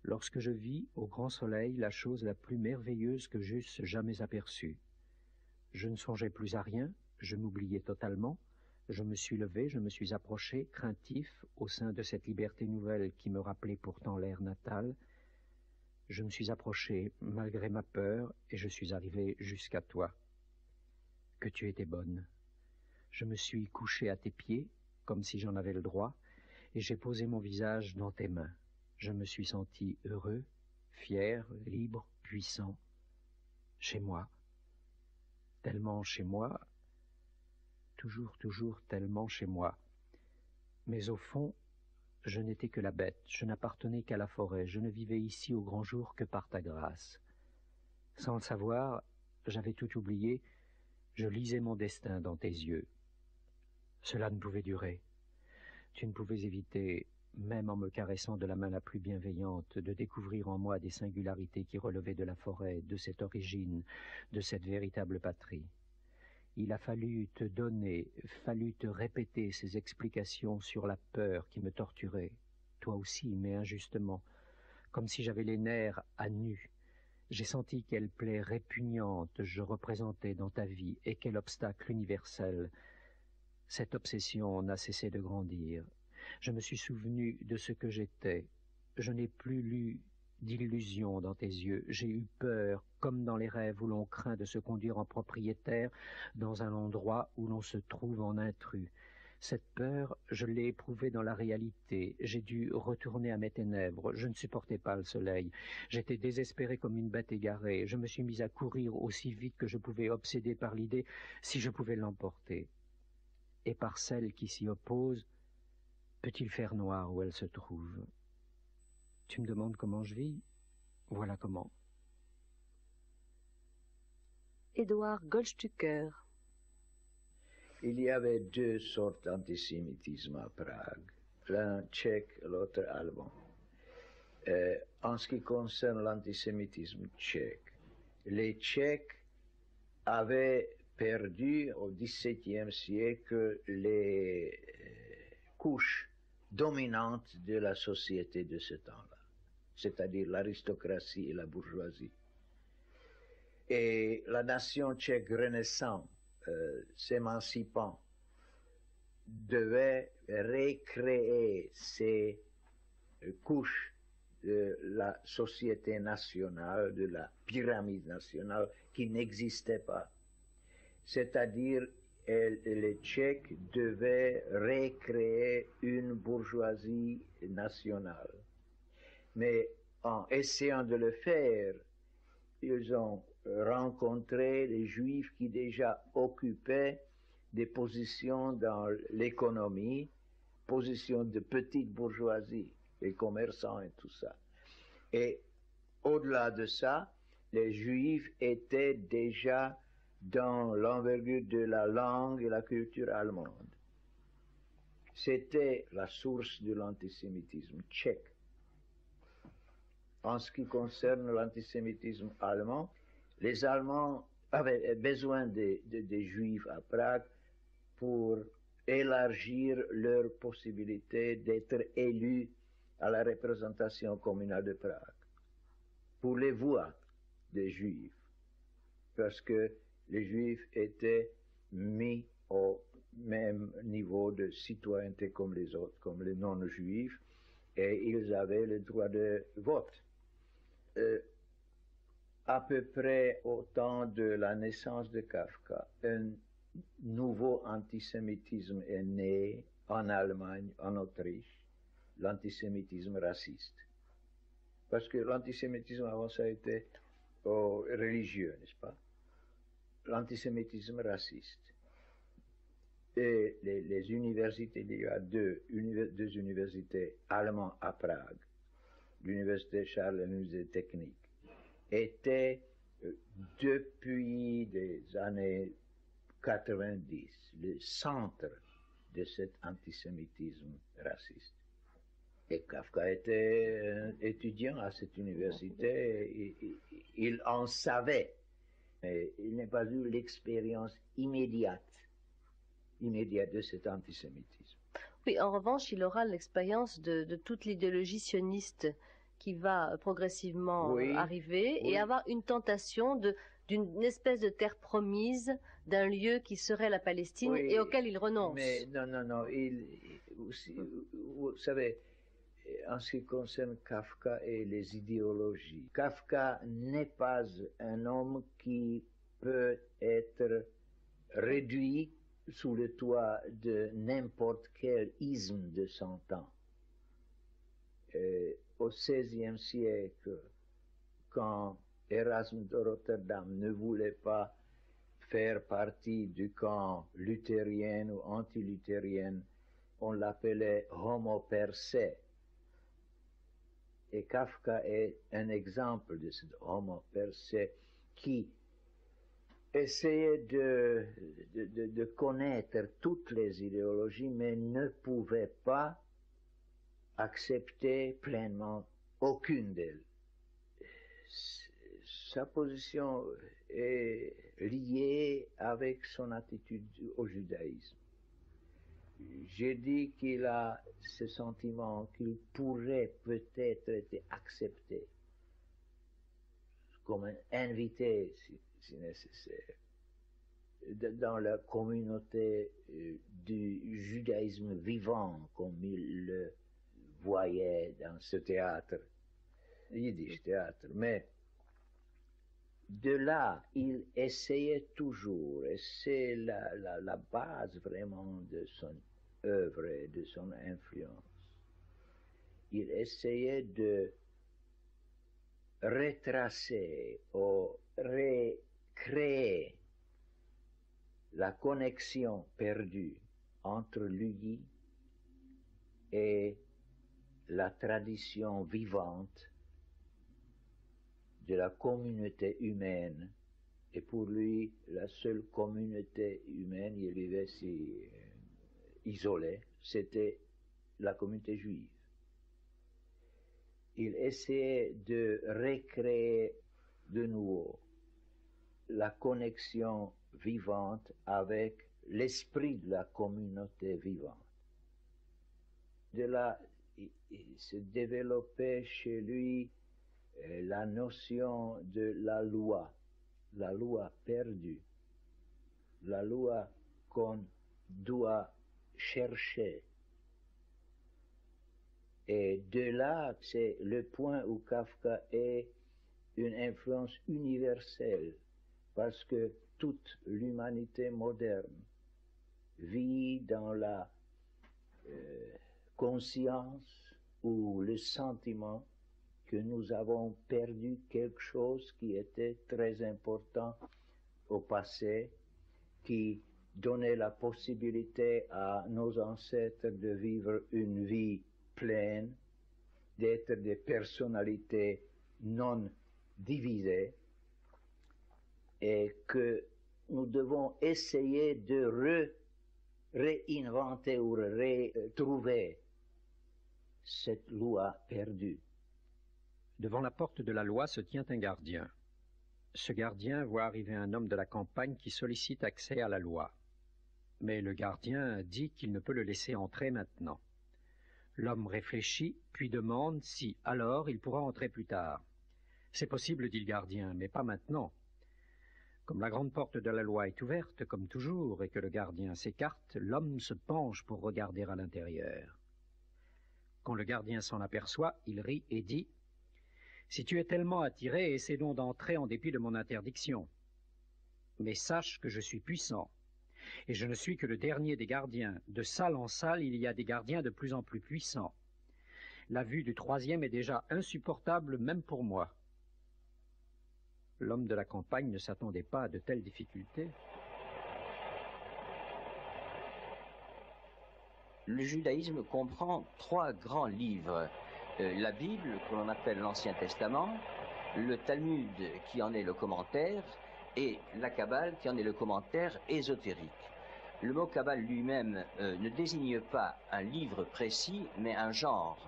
Lorsque je vis, au grand soleil, la chose la plus merveilleuse que j'eusse jamais aperçue. Je ne songeais plus à rien, je m'oubliais totalement. Je me suis levé, je me suis approché, craintif, au sein de cette liberté nouvelle qui me rappelait pourtant l'air natal. Je me suis approché malgré ma peur et je suis arrivé jusqu'à toi. Que tu étais bonne. Je me suis couché à tes pieds, comme si j'en avais le droit, et j'ai posé mon visage dans tes mains. Je me suis senti heureux, fier, libre, puissant. Chez moi. Tellement chez moi. Toujours tellement chez moi. Mais au fond, je n'étais que la bête, je n'appartenais qu'à la forêt, je ne vivais ici au grand jour que par ta grâce. Sans le savoir, j'avais tout oublié, je lisais mon destin dans tes yeux. Cela ne pouvait durer. Tu ne pouvais éviter, même en me caressant de la main la plus bienveillante, de découvrir en moi des singularités qui relevaient de la forêt, de cette origine, de cette véritable patrie. Il a fallu te donner, fallu te répéter ces explications sur la peur qui me torturait, toi aussi, mais injustement, comme si j'avais les nerfs à nu. J'ai senti quelle plaie répugnante je représentais dans ta vie et quel obstacle universel. Cette obsession n'a cessé de grandir. Je me suis souvenu de ce que j'étais. Je n'ai plus lu d'illusions dans tes yeux. J'ai eu peur, comme dans les rêves où l'on craint de se conduire en propriétaire dans un endroit où l'on se trouve en intrus. Cette peur, je l'ai éprouvée dans la réalité. J'ai dû retourner à mes ténèbres. Je ne supportais pas le soleil. J'étais désespéré comme une bête égarée. Je me suis mis à courir aussi vite que je pouvais, obsédé par l'idée si je pouvais l'emporter. Et par celle qui s'y oppose, peut-il faire noir où elle se trouve? Tu me demandes comment je vis? Voilà comment. Édouard Goldstücker. Il y avait deux sortes d'antisémitisme à Prague, l'un tchèque, l'autre allemand. En ce qui concerne l'antisémitisme tchèque, les Tchèques avaient perdu au XVIIe siècle les couches dominantes de la société de ce temps-là, c'est-à-dire l'aristocratie et la bourgeoisie. Et la nation tchèque renaissante, s'émancipant, devait recréer ces couches de la société nationale, de la pyramide nationale qui n'existait pas. C'est-à-dire, les Tchèques devaient recréer une bourgeoisie nationale. Mais en essayant de le faire, ils ont rencontré les Juifs qui déjà occupaient des positions dans l'économie, positions de petite bourgeoisie, les commerçants et tout ça. Et au-delà de ça, les Juifs étaient déjà dans l'envergure de la langue et la culture allemande. C'était la source de l'antisémitisme tchèque. En ce qui concerne l'antisémitisme allemand, les Allemands avaient besoin des Juifs à Prague pour élargir leur possibilité d'être élus à la représentation communale de Prague, pour les voix des Juifs, parce que les Juifs étaient mis au même niveau de citoyenneté comme les autres, comme les non-Juifs, et ils avaient le droit de vote. À peu près au temps de la naissance de Kafka, un nouveau antisémitisme est né en Allemagne, en Autriche, l'antisémitisme raciste. Parce que l'antisémitisme avant ça a été religieux, n'est-ce pas? L'antisémitisme raciste. Et les universités, il y a deux universités allemandes à Prague, l'université Charles et l'université technique, étaient depuis les années 90 le centre de cet antisémitisme raciste. Et Kafka était étudiant à cette université, il en savait, mais il n'a pas eu l'expérience immédiate de cet antisémitisme. Oui, en revanche, il aura l'expérience de toute l'idéologie sioniste qui va progressivement arriver et avoir une tentation d'une espèce de terre promise, d'un lieu qui serait la Palestine et auquel il renonce. Mais non, vous savez, en ce qui concerne Kafka et les idéologies, Kafka n'est pas un homme qui peut être réduit sous le toit de n'importe quel isme de son temps. Au XVIe siècle, quand Erasme de Rotterdam ne voulait pas faire partie du camp luthérien ou anti-luthérien, on l'appelait homo per se. Et Kafka est un exemple de ce homo per se qui essayait de connaître toutes les idéologies, mais ne pouvait pas accepter pleinement aucune d'elles. Sa position est liée avec son attitude au judaïsme. J'ai dit qu'il a ce sentiment qu'il pourrait peut-être être accepté comme un invité, si nécessaire, dans la communauté du judaïsme vivant, comme il le voyait dans ce théâtre, Yiddish théâtre. Mais de là, il essayait toujours, et c'est la base vraiment de son œuvre et de son influence, il essayait de retracer ou recréer la connexion perdue entre lui et la tradition vivante de la communauté humaine. Et pour lui, la seule communauté humaine, il vivait si isolé, c'était la communauté juive. Il essayait de recréer de nouveau la connexion vivante avec l'esprit de la communauté vivante. De là, il se développait chez lui la notion de la loi perdue, la loi qu'on doit chercher. Et de là, c'est le point où Kafka est une influence universelle, parce que toute l'humanité moderne vit dans la conscience ou le sentiment que nous avons perdu quelque chose qui était très important au passé, qui donnait la possibilité à nos ancêtres de vivre une vie pleine, d'être des personnalités non divisées, et que nous devons essayer de réinventer ou retrouver cette loi perdue. Devant la porte de la loi se tient un gardien. Ce gardien voit arriver un homme de la campagne qui sollicite accès à la loi. Mais le gardien dit qu'il ne peut le laisser entrer maintenant. L'homme réfléchit, puis demande si, alors, il pourra entrer plus tard. C'est possible, dit le gardien, mais pas maintenant. Comme la grande porte de la loi est ouverte, comme toujours, et que le gardien s'écarte, l'homme se penche pour regarder à l'intérieur. Quand le gardien s'en aperçoit, il rit et dit « Si tu es tellement attiré, essaie donc d'entrer en dépit de mon interdiction. Mais sache que je suis puissant, et je ne suis que le dernier des gardiens. De salle en salle, il y a des gardiens de plus en plus puissants. La vue du troisième est déjà insupportable même pour moi. » L'homme de la campagne ne s'attendait pas à de telles difficultés. Le judaïsme comprend 3 grands livres. La Bible, que l'on appelle l'Ancien Testament, le Talmud, qui en est le commentaire, et la Kabbale, qui en est le commentaire ésotérique. Le mot Kabbale lui-même ne désigne pas un livre précis, mais un genre,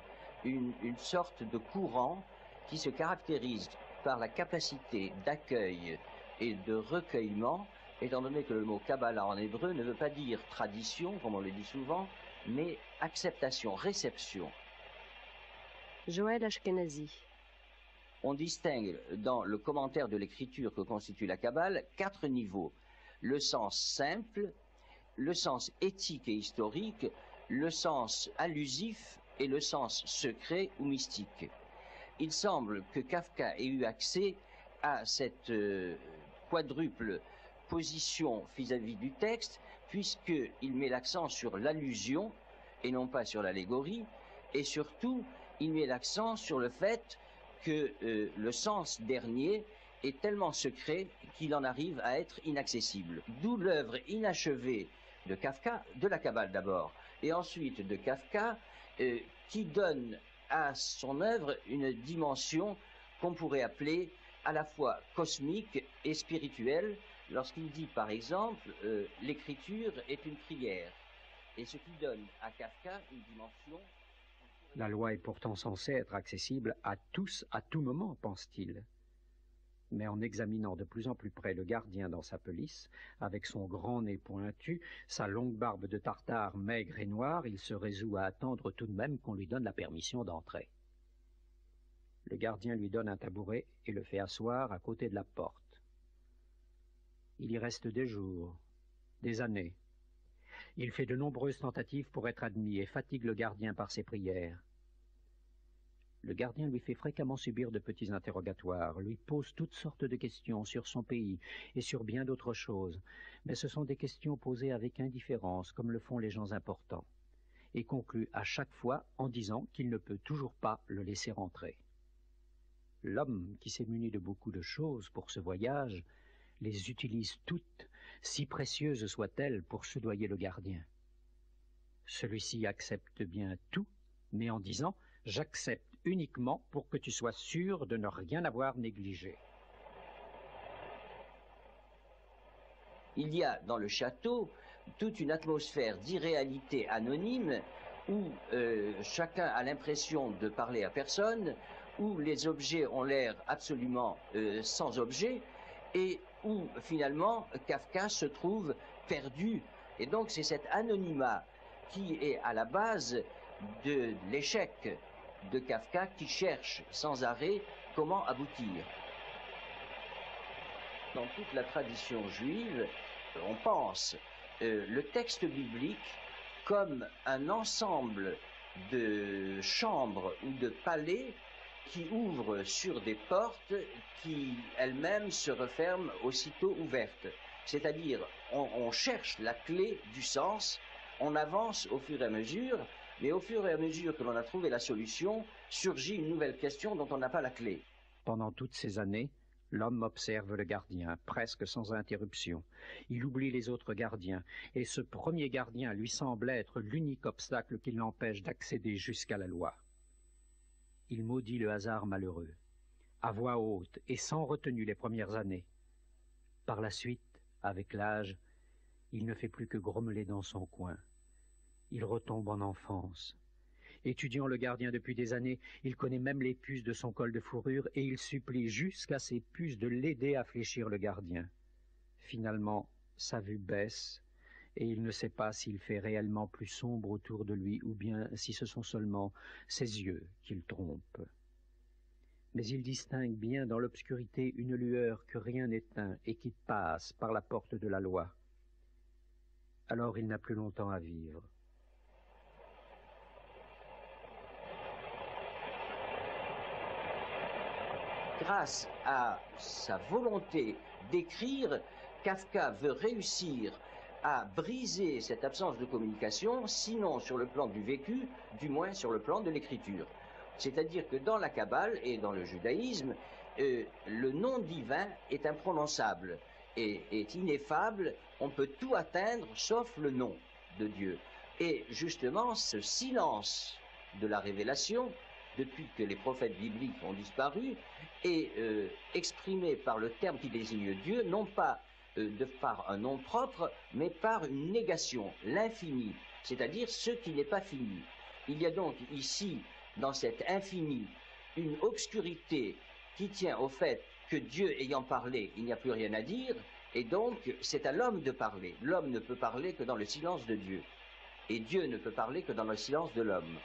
une sorte de courant qui se caractérise par la capacité d'accueil et de recueillement, étant donné que le mot Kabbalah en hébreu ne veut pas dire tradition, comme on le dit souvent, mais acceptation, réception. Joël Ashkenazi. On distingue dans le commentaire de l'écriture que constitue la Kabbale 4 niveaux. Le sens simple, le sens éthique et historique, le sens allusif et le sens secret ou mystique. Il semble que Kafka ait eu accès à cette quadruple position vis-à-vis du texte, puisqu'il met l'accent sur l'allusion et non pas sur l'allégorie, et surtout, il met l'accent sur le fait que le sens dernier est tellement secret qu'il en arrive à être inaccessible. D'où l'œuvre inachevée de Kafka, de la Kabbale d'abord, et ensuite de Kafka, qui donne à son œuvre une dimension qu'on pourrait appeler à la fois cosmique et spirituelle, lorsqu'il dit par exemple l'écriture est une prière, et ce qui donne à Kafka une dimension. La loi est pourtant censée être accessible à tous à tout moment, pense-t-il. Mais en examinant de plus en plus près le gardien dans sa pelisse, avec son grand nez pointu, sa longue barbe de tartare maigre et noire, il se résout à attendre tout de même qu'on lui donne la permission d'entrer. Le gardien lui donne un tabouret et le fait asseoir à côté de la porte. Il y reste des jours, des années. Il fait de nombreuses tentatives pour être admis et fatigue le gardien par ses prières. Le gardien lui fait fréquemment subir de petits interrogatoires, lui pose toutes sortes de questions sur son pays et sur bien d'autres choses, mais ce sont des questions posées avec indifférence, comme le font les gens importants, et conclut à chaque fois en disant qu'il ne peut toujours pas le laisser entrer. L'homme, qui s'est muni de beaucoup de choses pour ce voyage, les utilise toutes, si précieuses soient-elles, pour soudoyer le gardien. Celui-ci accepte bien tout, mais en disant « J'accepte uniquement pour que tu sois sûr de ne rien avoir négligé. » Il y a dans le château toute une atmosphère d'irréalité anonyme où chacun a l'impression de parler à personne, où les objets ont l'air absolument sans objet, et où finalement Kafka se trouve perdu. Et donc c'est cet anonymat qui est à la base de l'échec de Kafka, qui cherche sans arrêt comment aboutir. Dans toute la tradition juive, on pense le texte biblique comme un ensemble de chambres ou de palais qui ouvrent sur des portes qui elles-mêmes se referment aussitôt ouvertes. C'est-à-dire, on cherche la clé du sens, on avance au fur et à mesure, mais au fur et à mesure que l'on a trouvé la solution, surgit une nouvelle question dont on n'a pas la clé. Pendant toutes ces années, l'homme observe le gardien, presque sans interruption. Il oublie les autres gardiens, et ce premier gardien lui semble être l'unique obstacle qui l'empêche d'accéder jusqu'à la loi. Il maudit le hasard malheureux, à voix haute et sans retenue les premières années. Par la suite, avec l'âge, il ne fait plus que grommeler dans son coin. Il retombe en enfance. Étudiant le gardien depuis des années, il connaît même les puces de son col de fourrure et il supplie jusqu'à ses puces de l'aider à fléchir le gardien. Finalement, sa vue baisse et il ne sait pas s'il fait réellement plus sombre autour de lui ou bien si ce sont seulement ses yeux qu'il trompe. Mais il distingue bien dans l'obscurité une lueur que rien n'éteint et qui passe par la porte de la loi. Alors il n'a plus longtemps à vivre. Grâce à sa volonté d'écrire, Kafka veut réussir à briser cette absence de communication, sinon sur le plan du vécu, du moins sur le plan de l'écriture. C'est-à-dire que dans la Kabbale et dans le judaïsme, le nom divin est imprononçable et est ineffable, on peut tout atteindre sauf le nom de Dieu. Et justement, ce silence de la révélation, depuis que les prophètes bibliques ont disparu, est exprimé par le terme qui désigne Dieu, non pas par un nom propre, mais par une négation, l'infini, c'est-à-dire ce qui n'est pas fini. Il y a donc ici, dans cet infini, une obscurité qui tient au fait que Dieu ayant parlé, il n'y a plus rien à dire, et donc c'est à l'homme de parler. L'homme ne peut parler que dans le silence de Dieu, et Dieu ne peut parler que dans le silence de l'homme.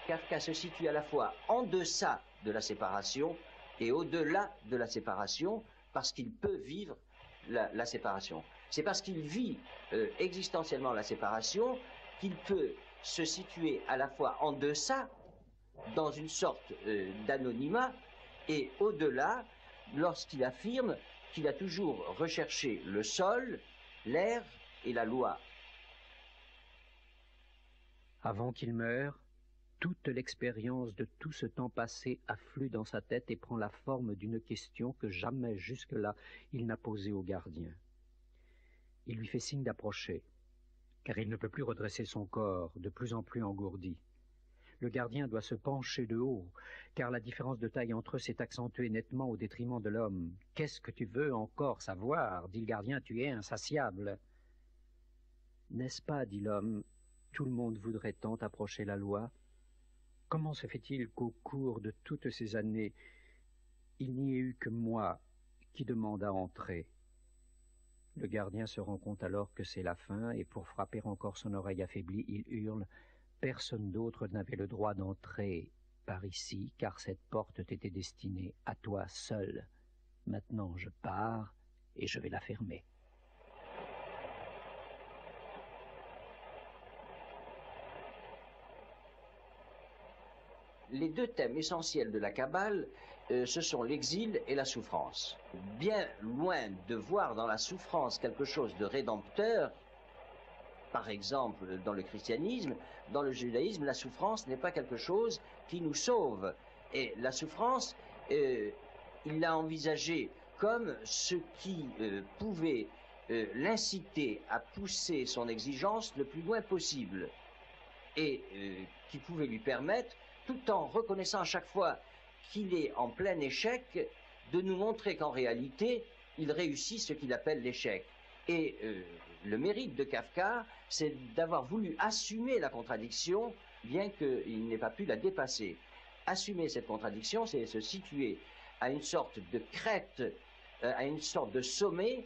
Kafka se situe à la fois en deçà de la séparation et au-delà de la séparation, parce qu'il peut vivre la séparation. C'est parce qu'il vit existentiellement la séparation qu'il peut se situer à la fois en deçà, dans une sorte d'anonymat, et au-delà, lorsqu'il affirme qu'il a toujours recherché le sol, l'air et la loi. Avant qu'il meure, toute l'expérience de tout ce temps passé afflue dans sa tête et prend la forme d'une question que jamais jusque-là il n'a posée au gardien. Il lui fait signe d'approcher, car il ne peut plus redresser son corps, de plus en plus engourdi. Le gardien doit se pencher de haut, car la différence de taille entre eux s'est accentuée nettement au détriment de l'homme. « Qu'est-ce que tu veux encore savoir ?» dit le gardien, « tu es insatiable. » « N'est-ce pas, dit l'homme, tout le monde voudrait tant approcher la loi ? Comment se fait-il qu'au cours de toutes ces années, il n'y ait eu que moi qui demande à entrer ?» Le gardien se rend compte alors que c'est la fin, et pour frapper encore son oreille affaiblie, il hurle « Personne d'autre n'avait le droit d'entrer par ici, car cette porte t'était destinée à toi seul. Maintenant je pars, et je vais la fermer. » Les deux thèmes essentiels de la Kabbale, ce sont l'exil et la souffrance. Bien loin de voir dans la souffrance quelque chose de rédempteur, par exemple dans le christianisme, dans le judaïsme, la souffrance n'est pas quelque chose qui nous sauve. Et la souffrance, il l'a envisagée comme ce qui pouvait l'inciter à pousser son exigence le plus loin possible et qui pouvait lui permettre, tout en reconnaissant à chaque fois qu'il est en plein échec, de nous montrer qu'en réalité, il réussit ce qu'il appelle l'échec. Et le mérite de Kafka, c'est d'avoir voulu assumer la contradiction, bien qu'il n'ait pas pu la dépasser. Assumer cette contradiction, c'est se situer à une sorte de crête, à une sorte de sommet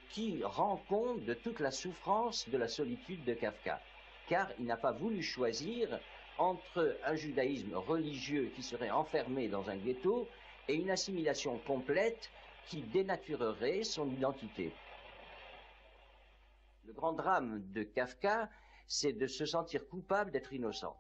qui rend compte de toute la souffrance de la solitude de Kafka. Car il n'a pas voulu choisir entre un judaïsme religieux qui serait enfermé dans un ghetto et une assimilation complète qui dénaturerait son identité. Le grand drame de Kafka, c'est de se sentir coupable d'être innocent.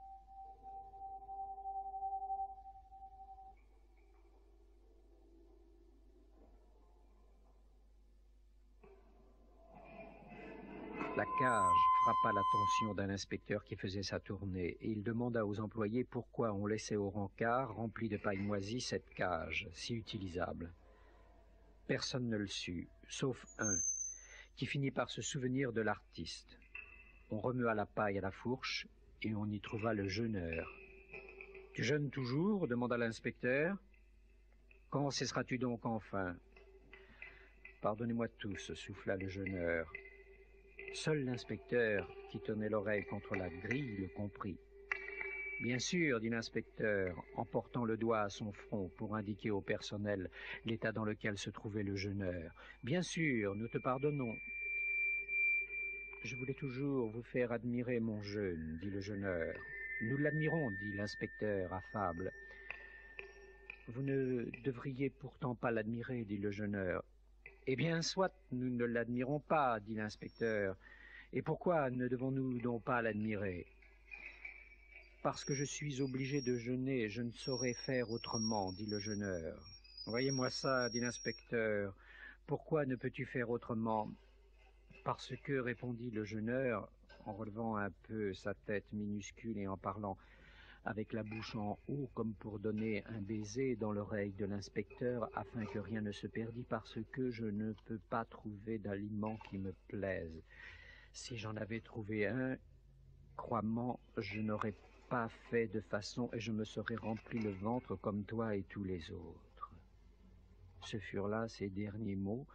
La cage frappa l'attention d'un inspecteur qui faisait sa tournée, et il demanda aux employés pourquoi on laissait au rencard, rempli de paille moisie, cette cage, si utilisable. Personne ne le sut, sauf un, qui finit par se souvenir de l'artiste. On remua la paille à la fourche, et on y trouva le jeûneur. « Tu jeûnes toujours ?» demanda l'inspecteur. « Quand cesseras-tu donc enfin ?»« Pardonnez-moi tous, souffla le jeûneur. Seul l'inspecteur, qui tenait l'oreille contre la grille, le comprit. « Bien sûr, dit l'inspecteur, en portant le doigt à son front pour indiquer au personnel l'état dans lequel se trouvait le jeûneur. « Bien sûr, nous te pardonnons. »« Je voulais toujours vous faire admirer mon jeûne, dit le jeûneur. »« Nous l'admirons, dit l'inspecteur affable. »« Vous ne devriez pourtant pas l'admirer, dit le jeûneur. »« Eh bien, soit, nous ne l'admirons pas, dit l'inspecteur. Et pourquoi ne devons-nous donc pas l'admirer ? Parce que je suis obligé de jeûner, je ne saurais faire autrement, dit le jeûneur. Voyez-moi ça, dit l'inspecteur. Pourquoi ne peux-tu faire autrement ? Parce que, répondit le jeûneur, en relevant un peu sa tête minuscule et en parlant avec la bouche en haut, comme pour donner un baiser dans l'oreille de l'inspecteur, afin que rien ne se perdît, parce que je ne peux pas trouver d'aliment qui me plaise. Si j'en avais trouvé un, crois-moi, je n'aurais pas fait de façon et je me serais rempli le ventre comme toi et tous les autres. Ce furent là ses derniers mots,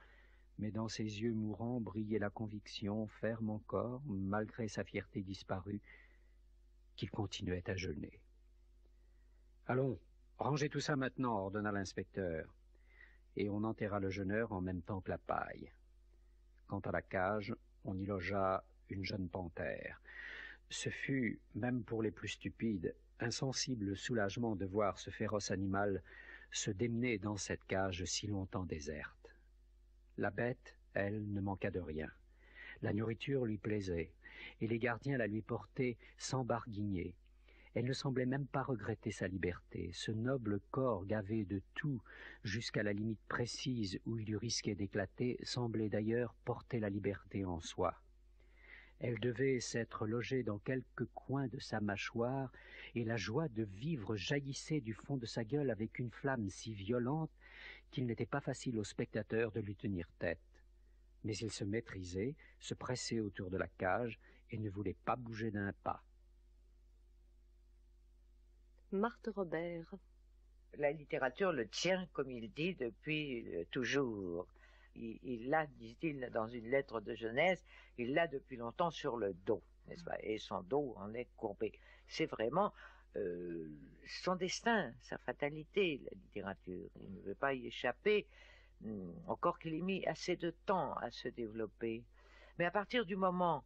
mais dans ses yeux mourants brillait la conviction, ferme encore, malgré sa fierté disparue, qu'il continuait à jeûner. « Allons, rangez tout ça maintenant, ordonna l'inspecteur, et on enterra le jeûneur en même temps que la paille. Quant à la cage, on y logea une jeune panthère. Ce fut, même pour les plus stupides, un sensible soulagement de voir ce féroce animal se démener dans cette cage si longtemps déserte. La bête, elle, ne manqua de rien. La nourriture lui plaisait, et les gardiens la lui portaient sans barguigner. Elle ne semblait même pas regretter sa liberté. Ce noble corps gavé de tout, jusqu'à la limite précise où il eût risqué d'éclater, semblait d'ailleurs porter la liberté en soi. Elle devait s'être logée dans quelque coin de sa mâchoire, et la joie de vivre jaillissait du fond de sa gueule avec une flamme si violente qu'il n'était pas facile au spectateur de lui tenir tête. Mais il se maîtrisait, se pressait autour de la cage et ne voulait pas bouger d'un pas. Marthe Robert. La littérature le tient, comme il dit, depuis toujours. Il l'a, dit-il, dans une lettre de jeunesse, il l'a depuis longtemps sur le dos, n'est-ce pas? Et son dos en est courbé. C'est vraiment son destin, sa fatalité, la littérature. Il ne veut pas y échapper, encore qu'il ait mis assez de temps à se développer. Mais à partir du moment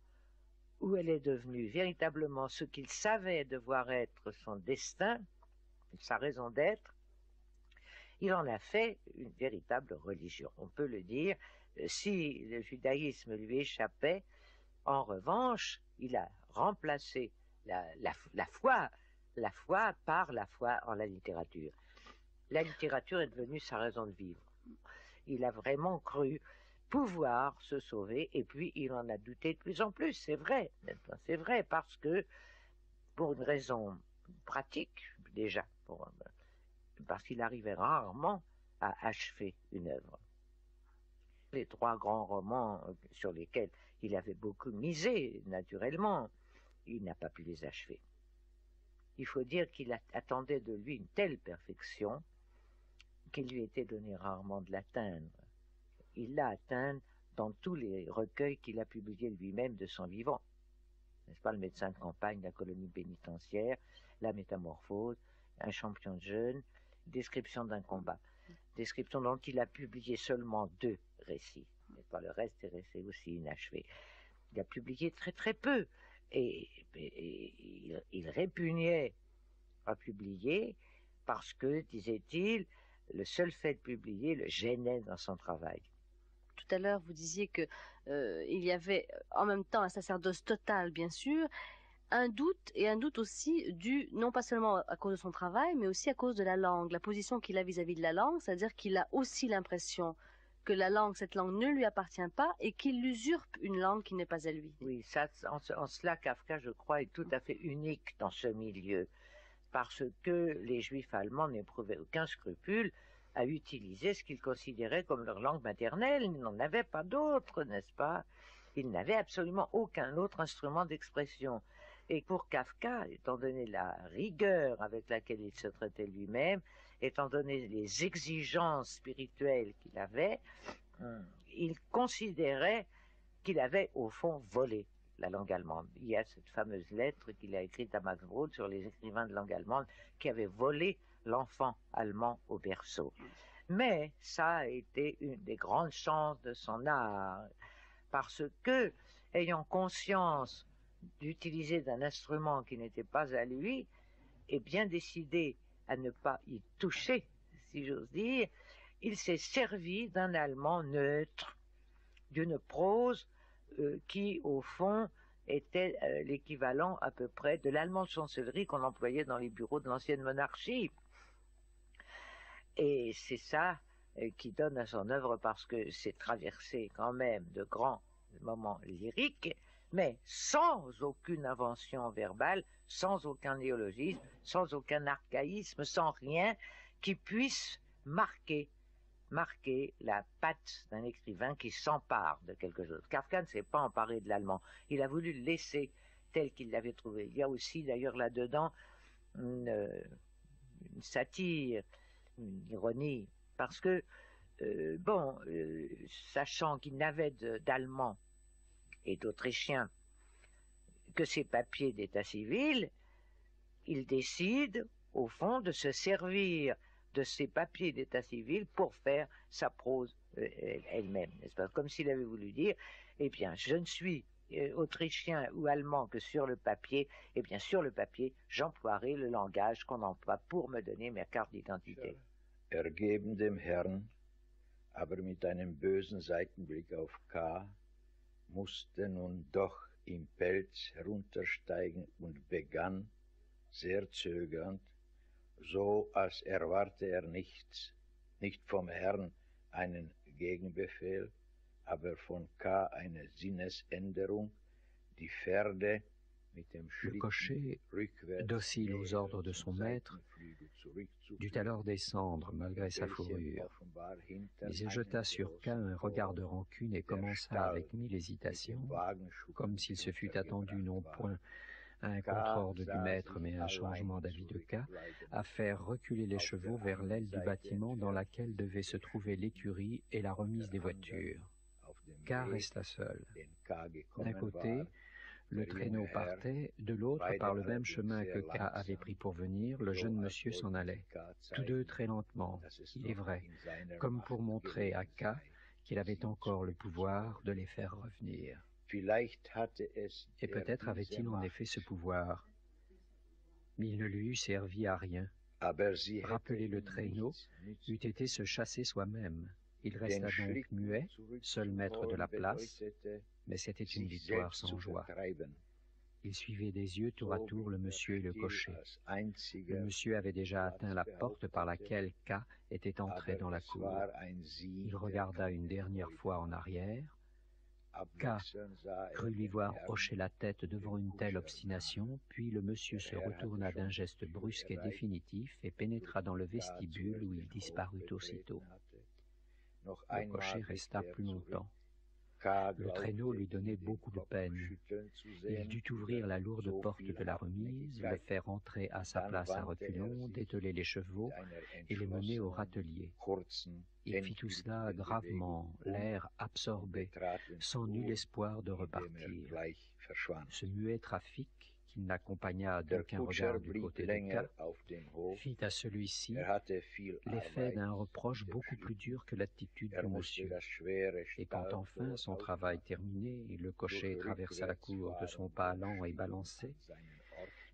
où elle est devenue véritablement ce qu'il savait devoir être son destin, sa raison d'être, il en a fait une véritable religion. On peut le dire, si le judaïsme lui échappait, en revanche, il a remplacé la foi par la foi en la littérature. La littérature est devenue sa raison de vivre. Il a vraiment cru pouvoir se sauver, et puis il en a douté de plus en plus, c'est vrai, parce que, pour une raison pratique, déjà, parce qu'il arrivait rarement à achever une œuvre. Les 3 grands romans sur lesquels il avait beaucoup misé, naturellement, il n'a pas pu les achever. Il faut dire qu'il attendait de lui une telle perfection qu'il lui était donné rarement de l'atteindre. Il l'a atteint dans tous les recueils qu'il a publiés lui-même de son vivant. N'est-ce pas, Le médecin de campagne, La colonie pénitentiaire, La métamorphose, Un champion de jeûne, Description d'un combat. Description dont il a publié seulement 2 récits. N'est-ce pas, le reste est resté aussi inachevé. Il a publié très très peu. Et il répugnait à publier parce que, disait-il, le seul fait de publier le gênait dans son travail. Tout à l'heure, vous disiez que il y avait en même temps un sacerdoce total, bien sûr, un doute aussi dû non pas seulement à cause de son travail, mais aussi à cause de la langue, la position qu'il a vis-à-vis de la langue, c'est-à-dire qu'il a aussi l'impression que cette langue ne lui appartient pas et qu'il usurpe une langue qui n'est pas à lui. Oui, ça, en cela, Kafka, je crois, est tout à fait unique dans ce milieu, parce que les Juifs allemands n'éprouvaient aucun scrupule à utiliser ce qu'ils considéraient comme leur langue maternelle. Ils n'en avaient pas d'autre, n'est-ce pas? Ils n'avaient absolument aucun autre instrument d'expression. Et pour Kafka, étant donné la rigueur avec laquelle il se traitait lui-même, étant donné les exigences spirituelles qu'il avait, il considérait qu'il avait au fond volé la langue allemande. Il y a cette fameuse lettre qu'il a écrite à Max Brod sur les écrivains de langue allemande qui avaient volé l'enfant allemand au berceau. Mais ça a été une des grandes chances de son art, parce que, ayant conscience d'utiliser d'un instrument qui n'était pas à lui, et bien décidé à ne pas y toucher, si j'ose dire, il s'est servi d'un allemand neutre, d'une prose qui, au fond, était l'équivalent à peu près de l'allemand de chancellerie qu'on employait dans les bureaux de l'ancienne monarchie. Et c'est ça qui donne à son œuvre, parce que c'est traversé quand même de grands moments lyriques, mais sans aucune invention verbale, sans aucun néologisme, sans aucun archaïsme, sans rien qui puisse marquer la patte d'un écrivain qui s'empare de quelque chose. Kafka ne s'est pas emparé de l'allemand, il a voulu le laisser tel qu'il l'avait trouvé. Il y a aussi d'ailleurs là-dedans une satire, une ironie, parce que, sachant qu'il n'avait d'allemand et d'Autrichien que ses papiers d'état civil, il décide, au fond, de se servir de ses papiers d'état civil pour faire sa prose elle-même, n'est-ce pas? Comme s'il avait voulu dire, eh bien, je ne suis autrichien ou allemand que sur le papier, eh bien, sur le papier, j'emploierai le langage qu'on emploie pour me donner ma carte d'identité. Ergeben dem Herrn, aber mit einem bösen Seitenblick auf K., musste nun doch im Pelz heruntersteigen und begann, sehr zögernd, so als erwarte nichts, nicht vom Herrn einen Gegenbefehl, aber von K. eine Sinnesänderung, die Pferde mit dem Le cocher, docile aux ordres de son maître, dut alors descendre malgré sa fourrure. Mais il jeta sur K un regard de rancune et commença avec 1000 hésitations, comme s'il se fût attendu non point à un contre-ordre du maître, mais à un changement d'avis de K, à faire reculer les chevaux vers l'aile du bâtiment dans laquelle devaient se trouver l'écurie et la remise des voitures. K resta seul. D'un côté, le traîneau partait, de l'autre, par le même chemin que K avait pris pour venir, le jeune monsieur s'en allait, tous deux très lentement, il est vrai, comme pour montrer à K qu'il avait encore le pouvoir de les faire revenir. Et peut-être avait-il en effet ce pouvoir, mais il ne lui eût servi à rien. Rappeler le traîneau eût été se chasser soi-même. Il resta donc muet, seul maître de la place, mais c'était une victoire sans joie. Il suivait des yeux tour à tour le monsieur et le cocher. Le monsieur avait déjà atteint la porte par laquelle K était entré dans la cour. Il regarda une dernière fois en arrière. K crut lui voir hocher la tête devant une telle obstination, puis le monsieur se retourna d'un geste brusque et définitif et pénétra dans le vestibule où il disparut aussitôt. Le cocher resta plus longtemps. Le traîneau lui donnait beaucoup de peine. Il dut ouvrir la lourde porte de la remise, le faire entrer à sa place à reculons, dételer les chevaux et les mener au râtelier. Il fit tout cela gravement, l'air absorbé, sans nul espoir de repartir. Ce muet trafic, qu'il n'accompagna d'aucun regard du côté de K, fit à celui-ci l'effet d'un reproche beaucoup plus dur que l'attitude du monsieur. Et quand enfin son travail terminé, le cocher traversa la cour de son pas lent et balancé,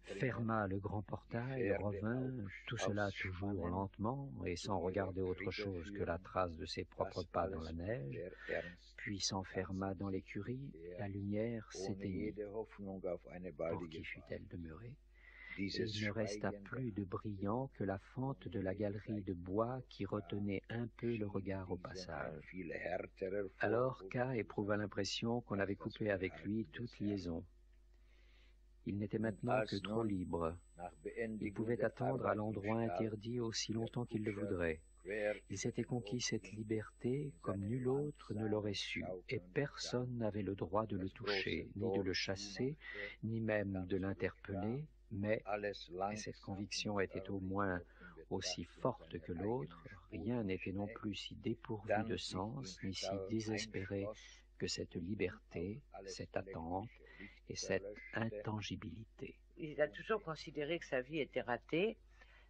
ferma le grand portail, revint, tout cela toujours lentement et sans regarder autre chose que la trace de ses propres pas dans la neige, puis s'enferma dans l'écurie, la lumière s'éteignit. Pour qui fut-elle demeurée? Et il ne resta plus de brillant que la fente de la galerie de bois qui retenait un peu le regard au passage. Alors K éprouva l'impression qu'on avait coupé avec lui toute liaison. Il n'était maintenant que trop libre. Il pouvait attendre à l'endroit interdit aussi longtemps qu'il le voudrait. Il s'était conquis cette liberté comme nul autre ne l'aurait su, et personne n'avait le droit de le toucher, ni de le chasser, ni même de l'interpeller, mais, et cette conviction était au moins aussi forte que l'autre, rien n'était non plus si dépourvu de sens, ni si désespéré que cette liberté, cette attente et cette intangibilité. Il a toujours considéré que sa vie était ratée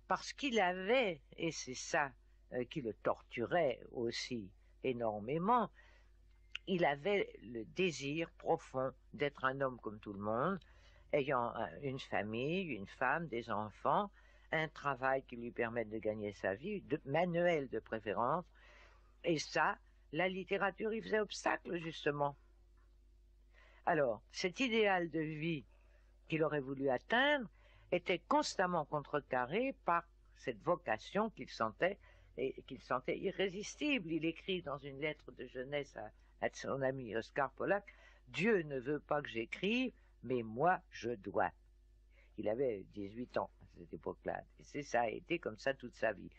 parce qu'il avait, et c'est ça qui le torturait aussi énormément, il avait le désir profond d'être un homme comme tout le monde, ayant une famille, une femme, des enfants, un travail qui lui permette de gagner sa vie, manuel de préférence, et ça, la littérature y faisait obstacle justement. Alors, cet idéal de vie qu'il aurait voulu atteindre était constamment contrecarré par cette vocation qu'il sentait irrésistible. Il écrit dans une lettre de jeunesse à son ami Oscar Polak, « Dieu ne veut pas que j'écrive, mais moi je dois ». Il avait 18 ans à cette époque-là, et ça a été comme ça toute sa vie.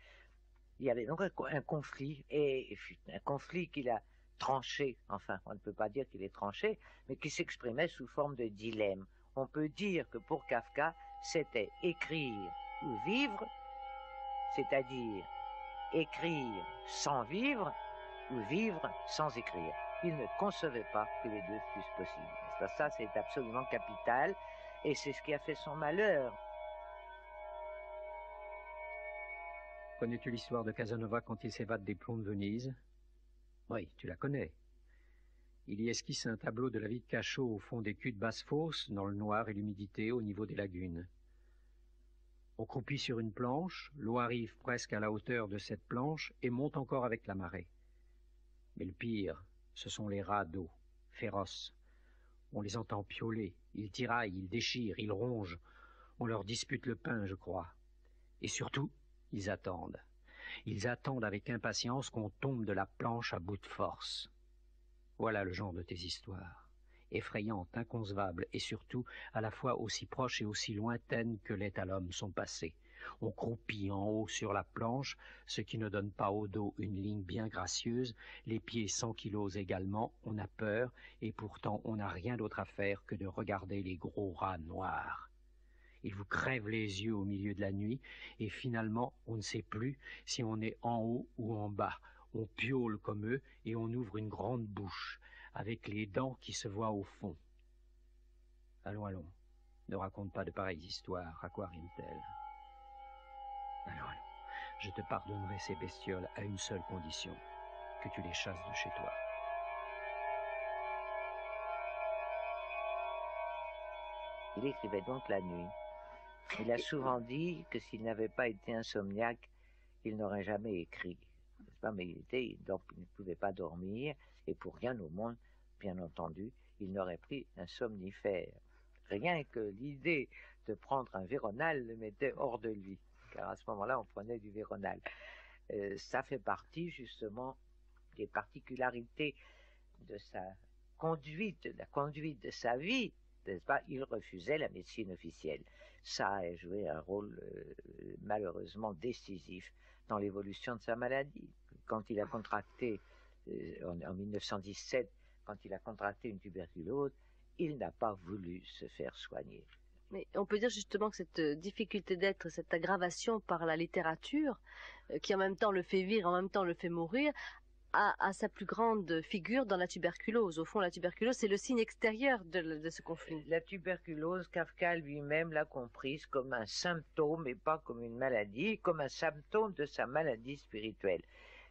Il y avait donc un conflit, et un conflit qu'il a tranché, enfin on ne peut pas dire qu'il est tranché, mais qui s'exprimait sous forme de dilemme. On peut dire que pour Kafka, c'était écrire ou vivre, c'est-à-dire écrire sans vivre ou vivre sans écrire. Il ne concevait pas que les deux fussent possibles. Ça, c'est absolument capital, et c'est ce qui a fait son malheur. Connais-tu l'histoire de Casanova quand il s'évade des plombs de Venise? Oui, tu la connais. Il y esquisse un tableau de la vie de Cachot au fond des culs de basse-fosse, dans le noir et l'humidité, au niveau des lagunes. On croupit sur une planche, l'eau arrive presque à la hauteur de cette planche et monte encore avec la marée. Mais le pire, ce sont les rats d'eau, féroces. On les entend piauler, ils tiraillent, ils déchirent, ils rongent. On leur dispute le pain, je crois. Et surtout, ils attendent. Ils attendent avec impatience qu'on tombe de la planche à bout de force. Voilà le genre de tes histoires, effrayantes, inconcevables, et surtout à la fois aussi proches et aussi lointaines que l'est à l'homme son passé. On croupit en haut sur la planche, ce qui ne donne pas au dos une ligne bien gracieuse, les pieds 100 kilos également, on a peur, et pourtant on n'a rien d'autre à faire que de regarder les gros rats noirs. Ils vous crèvent les yeux au milieu de la nuit, et finalement on ne sait plus si on est en haut ou en bas. On piaule comme eux et on ouvre une grande bouche, avec les dents qui se voient au fond. Allons, allons, ne raconte pas de pareilles histoires, à quoi riment-elles? Allons, allons, je te pardonnerai ces bestioles à une seule condition, que tu les chasses de chez toi. Il écrivait donc la nuit. Il a souvent dit que s'il n'avait pas été insomniaque, il n'aurait jamais écrit. Mais il ne pouvait pas dormir, et pour rien au monde, bien entendu, il n'aurait pris un somnifère. Rien que l'idée de prendre un Véronal le mettait hors de lui, car à ce moment-là, on prenait du Véronal. Ça fait partie, justement, des particularités de sa conduite, de la conduite de sa vie, n'est-ce pas? Il refusait la médecine officielle. Ça a joué un rôle malheureusement décisif dans l'évolution de sa maladie. Quand il a contracté, en 1917, quand il a contracté une tuberculose, il n'a pas voulu se faire soigner. Mais on peut dire justement que cette difficulté d'être, cette aggravation par la littérature, qui en même temps le fait vivre, en même temps le fait mourir, a sa plus grande figure dans la tuberculose. Au fond, la tuberculose, c'est le signe extérieur de ce conflit. La tuberculose, Kafka lui-même l'a comprise comme un symptôme et pas comme une maladie, comme un symptôme de sa maladie spirituelle.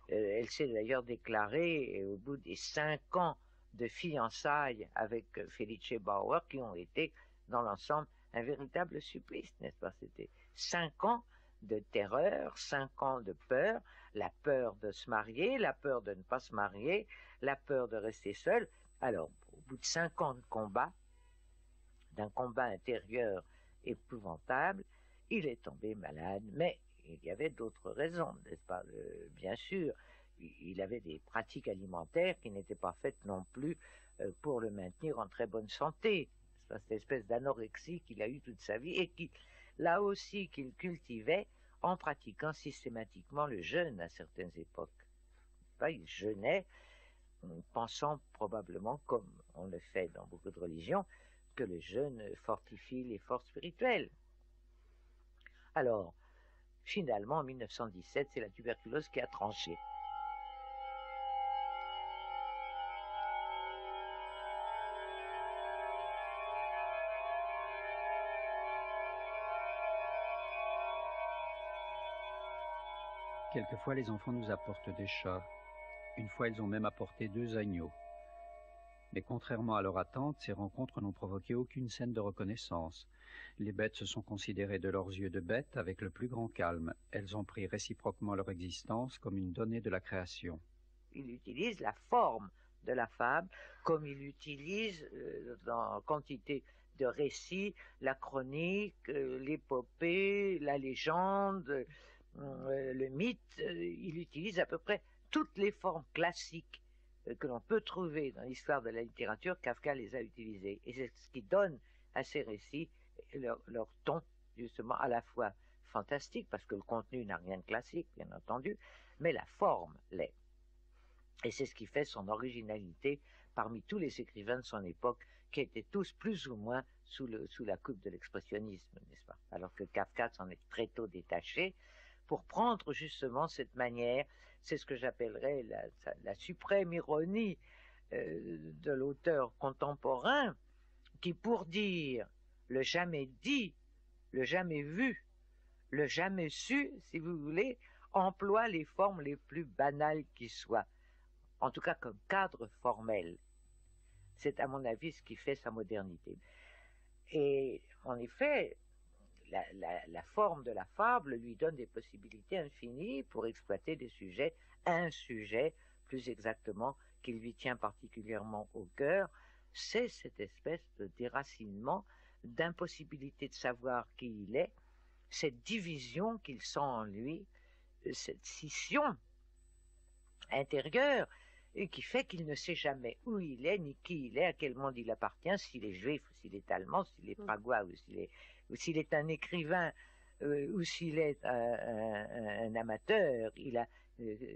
Elle s'est d'ailleurs déclarée au bout des 5 ans de fiançailles avec Felice Bauer, qui ont été, dans l'ensemble, un véritable supplice, n'est-ce pas? C'était 5 ans de terreur, 5 ans de peur, la peur de se marier, la peur de ne pas se marier, la peur de rester seul. Alors, au bout de 5 ans de combat, d'un combat intérieur épouvantable, il est tombé malade, mais il y avait d'autres raisons, n'est-ce pas? Bien sûr, il avait des pratiques alimentaires qui n'étaient pas faites non plus pour le maintenir en très bonne santé. C'est cette espèce d'anorexie qu'il a eue toute sa vie et qui, là aussi, qu'il cultivait en pratiquant systématiquement le jeûne à certaines époques. Il jeûnait, pensant probablement, comme on le fait dans beaucoup de religions, que le jeûne fortifie les forces spirituelles. Alors, finalement, en 1917, c'est la tuberculose qui a tranché. Quelquefois, les enfants nous apportent des chats. Une fois, ils ont même apporté 2 agneaux. Mais contrairement à leur attente, ces rencontres n'ont provoqué aucune scène de reconnaissance. Les bêtes se sont considérées de leurs yeux de bêtes avec le plus grand calme. Elles ont pris réciproquement leur existence comme une donnée de la création. Il utilise la forme de la fable comme il utilise dans quantité de récits la chronique, l'épopée, la légende, le mythe. Il utilise à peu près toutes les formes classiques que l'on peut trouver dans l'histoire de la littérature. Kafka les a utilisées. Et c'est ce qui donne à ces récits leur ton, justement, à la fois fantastique, parce que le contenu n'a rien de classique, bien entendu, mais la forme l'est. Et c'est ce qui fait son originalité parmi tous les écrivains de son époque, qui étaient tous plus ou moins sous la coupe de l'expressionnisme, n'est-ce pas? Alors que Kafka s'en est très tôt détaché, pour prendre justement cette manière, c'est ce que j'appellerais la suprême ironie de l'auteur contemporain, qui pour dire le jamais dit, le jamais vu, le jamais su, si vous voulez, emploie les formes les plus banales qui soient, en tout cas comme cadre formel. C'est à mon avis ce qui fait sa modernité. Et en effet, la forme de la fable lui donne des possibilités infinies pour exploiter des sujets, un sujet plus exactement qui lui tient particulièrement au cœur, c'est cette espèce de déracinement, d'impossibilité de savoir qui il est, cette division qu'il sent en lui, cette scission intérieure, et qui fait qu'il ne sait jamais où il est, ni qui il est, à quel monde il appartient, s'il est juif, ou s'il est allemand, s'il est pragois, ou s'il est un écrivain, ou s'il est un amateur.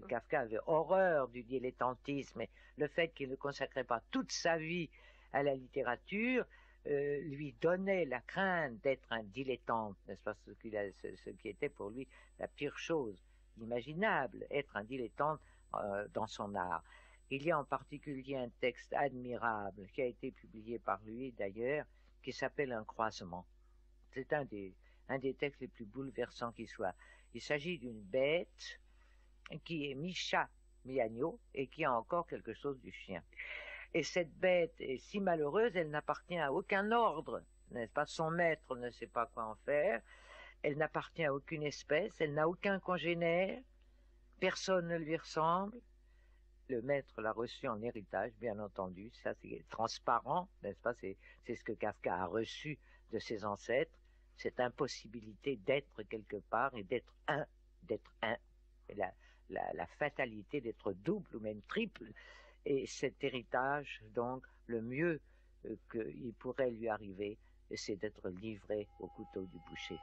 Kafka avait horreur du dilettantisme, et le fait qu'il ne consacrait pas toute sa vie à la littérature lui donnait la crainte d'être un dilettante, n'est-ce pas, ce qui était pour lui la pire chose imaginable, être un dilettante dans son art. Il y a en particulier un texte admirable qui a été publié par lui d'ailleurs, qui s'appelle Un croisement. C'est un des textes les plus bouleversants qui soit. Il s'agit d'une bête qui est mi-chat, mi-agneau, et qui a encore quelque chose du chien. Et cette bête est si malheureuse, elle n'appartient à aucun ordre, n'est-ce pas? Son maître ne sait pas quoi en faire, elle n'appartient à aucune espèce, elle n'a aucun congénère, personne ne lui ressemble. Le maître l'a reçu en héritage, bien entendu, ça c'est transparent, n'est-ce pas? C'est ce que Kafka a reçu de ses ancêtres, cette impossibilité d'être quelque part et d'être un, et la fatalité d'être double ou même triple. Et cet héritage, donc, le mieux qu'il pourrait lui arriver, c'est d'être livré au couteau du boucher.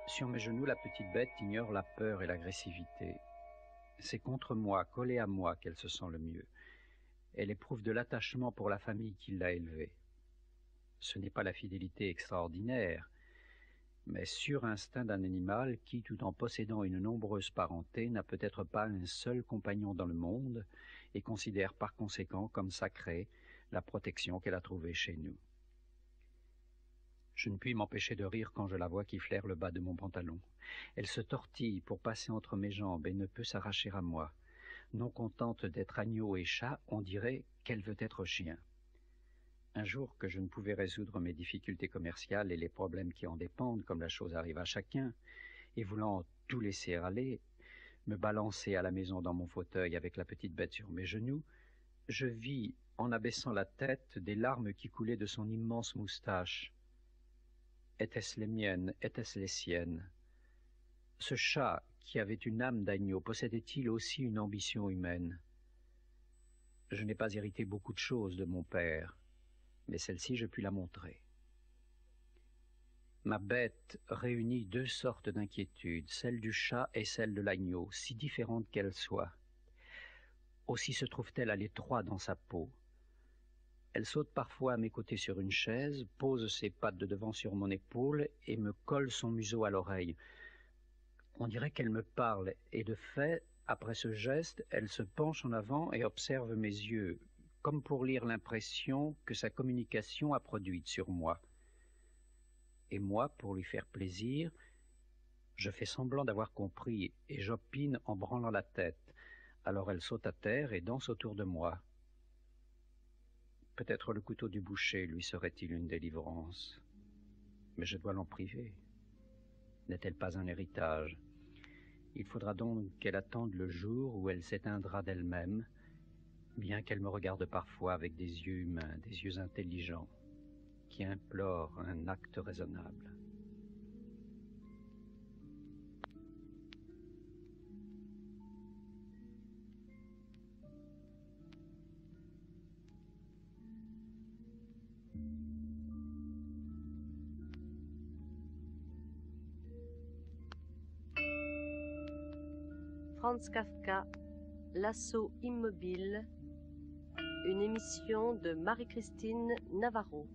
Sur mes genoux, la petite bête ignore la peur et l'agressivité. C'est contre moi, collée à moi, qu'elle se sent le mieux. Elle éprouve de l'attachement pour la famille qui l'a élevée. Ce n'est pas la fidélité extraordinaire, mais sûr instinct d'un animal qui, tout en possédant une nombreuse parenté, n'a peut-être pas un seul compagnon dans le monde et considère par conséquent comme sacrée la protection qu'elle a trouvée chez nous. Je ne puis m'empêcher de rire quand je la vois qui flaire le bas de mon pantalon. Elle se tortille pour passer entre mes jambes et ne peut s'arracher à moi. Non contente d'être agneau et chat, on dirait qu'elle veut être chien. Un jour que je ne pouvais résoudre mes difficultés commerciales et les problèmes qui en dépendent, comme la chose arrive à chacun, et voulant tout laisser aller, me balancer à la maison dans mon fauteuil avec la petite bête sur mes genoux, je vis, en abaissant la tête, des larmes qui coulaient de son immense moustache. Étaient-ce les miennes? Étaient-ce les siennes? Ce chat, qui avait une âme d'agneau, possédait-il aussi une ambition humaine? Je n'ai pas hérité beaucoup de choses de mon père, mais celle-ci je puis la montrer. Ma bête réunit deux sortes d'inquiétudes, celle du chat et celle de l'agneau, si différentes qu'elles soient. Aussi se trouve-t-elle à l'étroit dans sa peau. Elle saute parfois à mes côtés sur une chaise, pose ses pattes de devant sur mon épaule et me colle son museau à l'oreille. On dirait qu'elle me parle, et de fait, après ce geste, elle se penche en avant et observe mes yeux, comme pour lire l'impression que sa communication a produite sur moi. Et moi, pour lui faire plaisir, je fais semblant d'avoir compris et j'opine en branlant la tête. Alors elle saute à terre et danse autour de moi. Peut-être le couteau du boucher lui serait-il une délivrance. Mais je dois l'en priver. N'est-elle pas un héritage? Il faudra donc qu'elle attende le jour où elle s'éteindra d'elle-même, bien qu'elle me regarde parfois avec des yeux humains, des yeux intelligents, qui implorent un acte raisonnable. Franz Kafka, L'assaut immobile, une émission de Marie-Christine Navarro.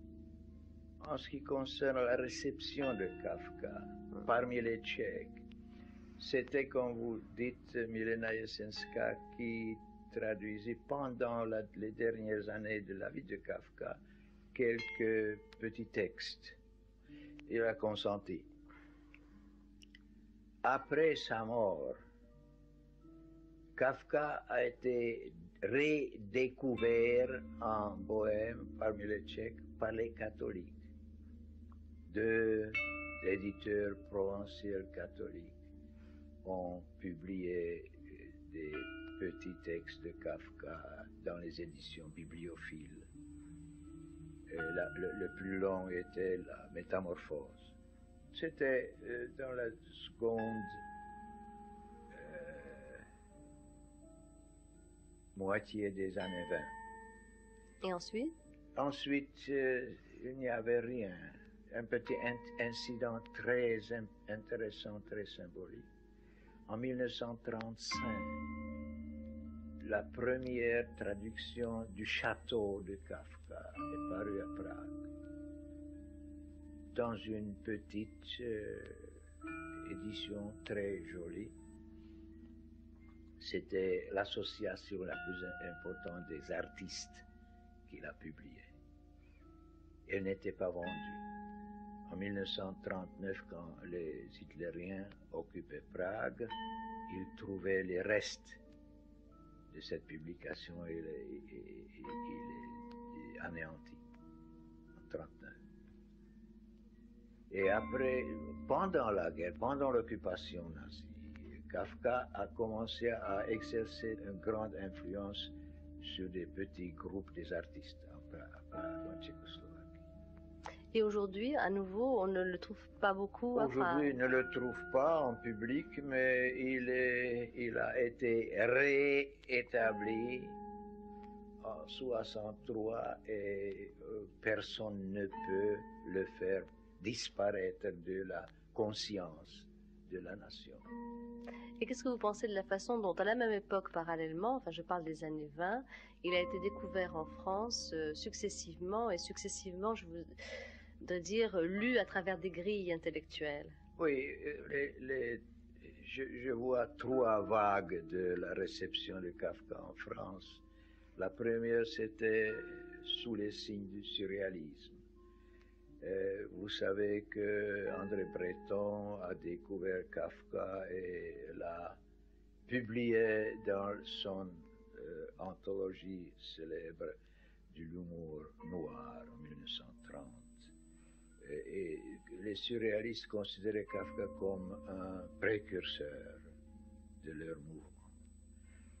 En ce qui concerne la réception de Kafka parmi les Tchèques, c'était, comme vous dites, Milena Jesenska qui traduisait pendant les dernières années de la vie de Kafka quelques petits textes. Il a consenti. Après sa mort, Kafka a été redécouvert en Bohême parmi les Tchèques par les catholiques. Deux éditeurs provinciaux catholiques ont publié des petits textes de Kafka dans les éditions bibliophiles. Le plus long était la Métamorphose. C'était dans la seconde moitié des années 20. Et ensuite? Ensuite, il n'y avait rien. Un petit incident très intéressant, très symbolique. En 1935, la première traduction du Château de Kafka est parue à Prague, dans une petite édition très jolie. C'était l'association la plus importante des artistes qui l'a publiée. Elle n'était pas vendue. En 1939, quand les hitlériens occupaient Prague, ils trouvaient les restes de cette publication et les anéantis en 1939. Et après, pendant la guerre, pendant l'occupation nazie, Kafka a commencé à exercer une grande influence sur des petits groupes des artistes en Tchécoslovaquie. Et aujourd'hui, à nouveau, on ne le trouve pas beaucoup. Aujourd'hui, on ne le trouve pas en public, mais il a été réétabli en 1963 et personne ne peut le faire disparaître de la conscience de la nation. Et qu'est-ce que vous pensez de la façon dont, à la même époque, parallèlement, enfin je parle des années 20, il a été découvert en France successivement, et successivement, je voudrais dire, lu à travers des grilles intellectuelles? Oui, je vois trois vagues de la réception de Kafka en France. La première, c'était sous les signes du surréalisme. Vous savez que André Breton a découvert Kafka et l'a publié dans son anthologie célèbre de l'humour noir en 1930. Et les surréalistes considéraient Kafka comme un précurseur de leur mouvement.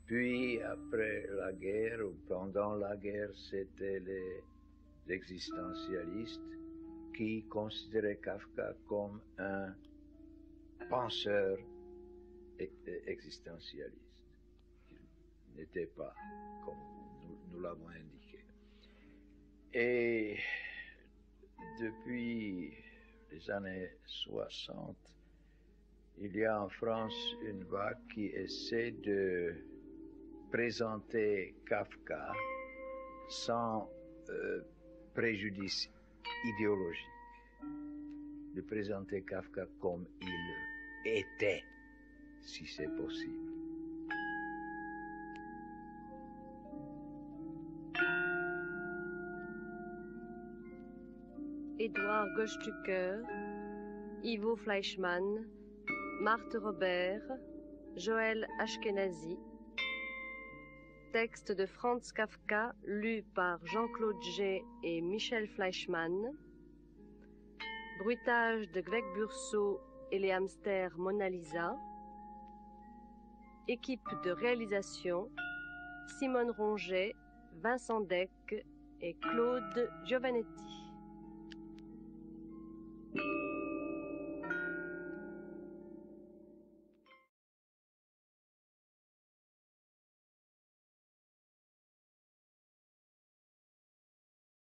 Puis, après la guerre, ou pendant la guerre, c'était les existentialistes qui considéraient Kafka comme un penseur existentialiste. Il n'était pas, comme nous l'avons indiqué. Et depuis les années 60, il y a en France une vague qui essaie de présenter Kafka sans préjudice idéologique, de présenter Kafka comme il était, si c'est possible. Édouard Gauche-Tucker, Ivo Fleischmann, Marthe Robert, Joël Ashkenazi. Texte de Franz Kafka, lu par Jean-Claude Jay et Michel Fleischmann. Bruitage de Greg Bursault et les hamsters Mona Lisa. Équipe de réalisation, Simone Ronget, Vincent Deck et Claude Giovanetti.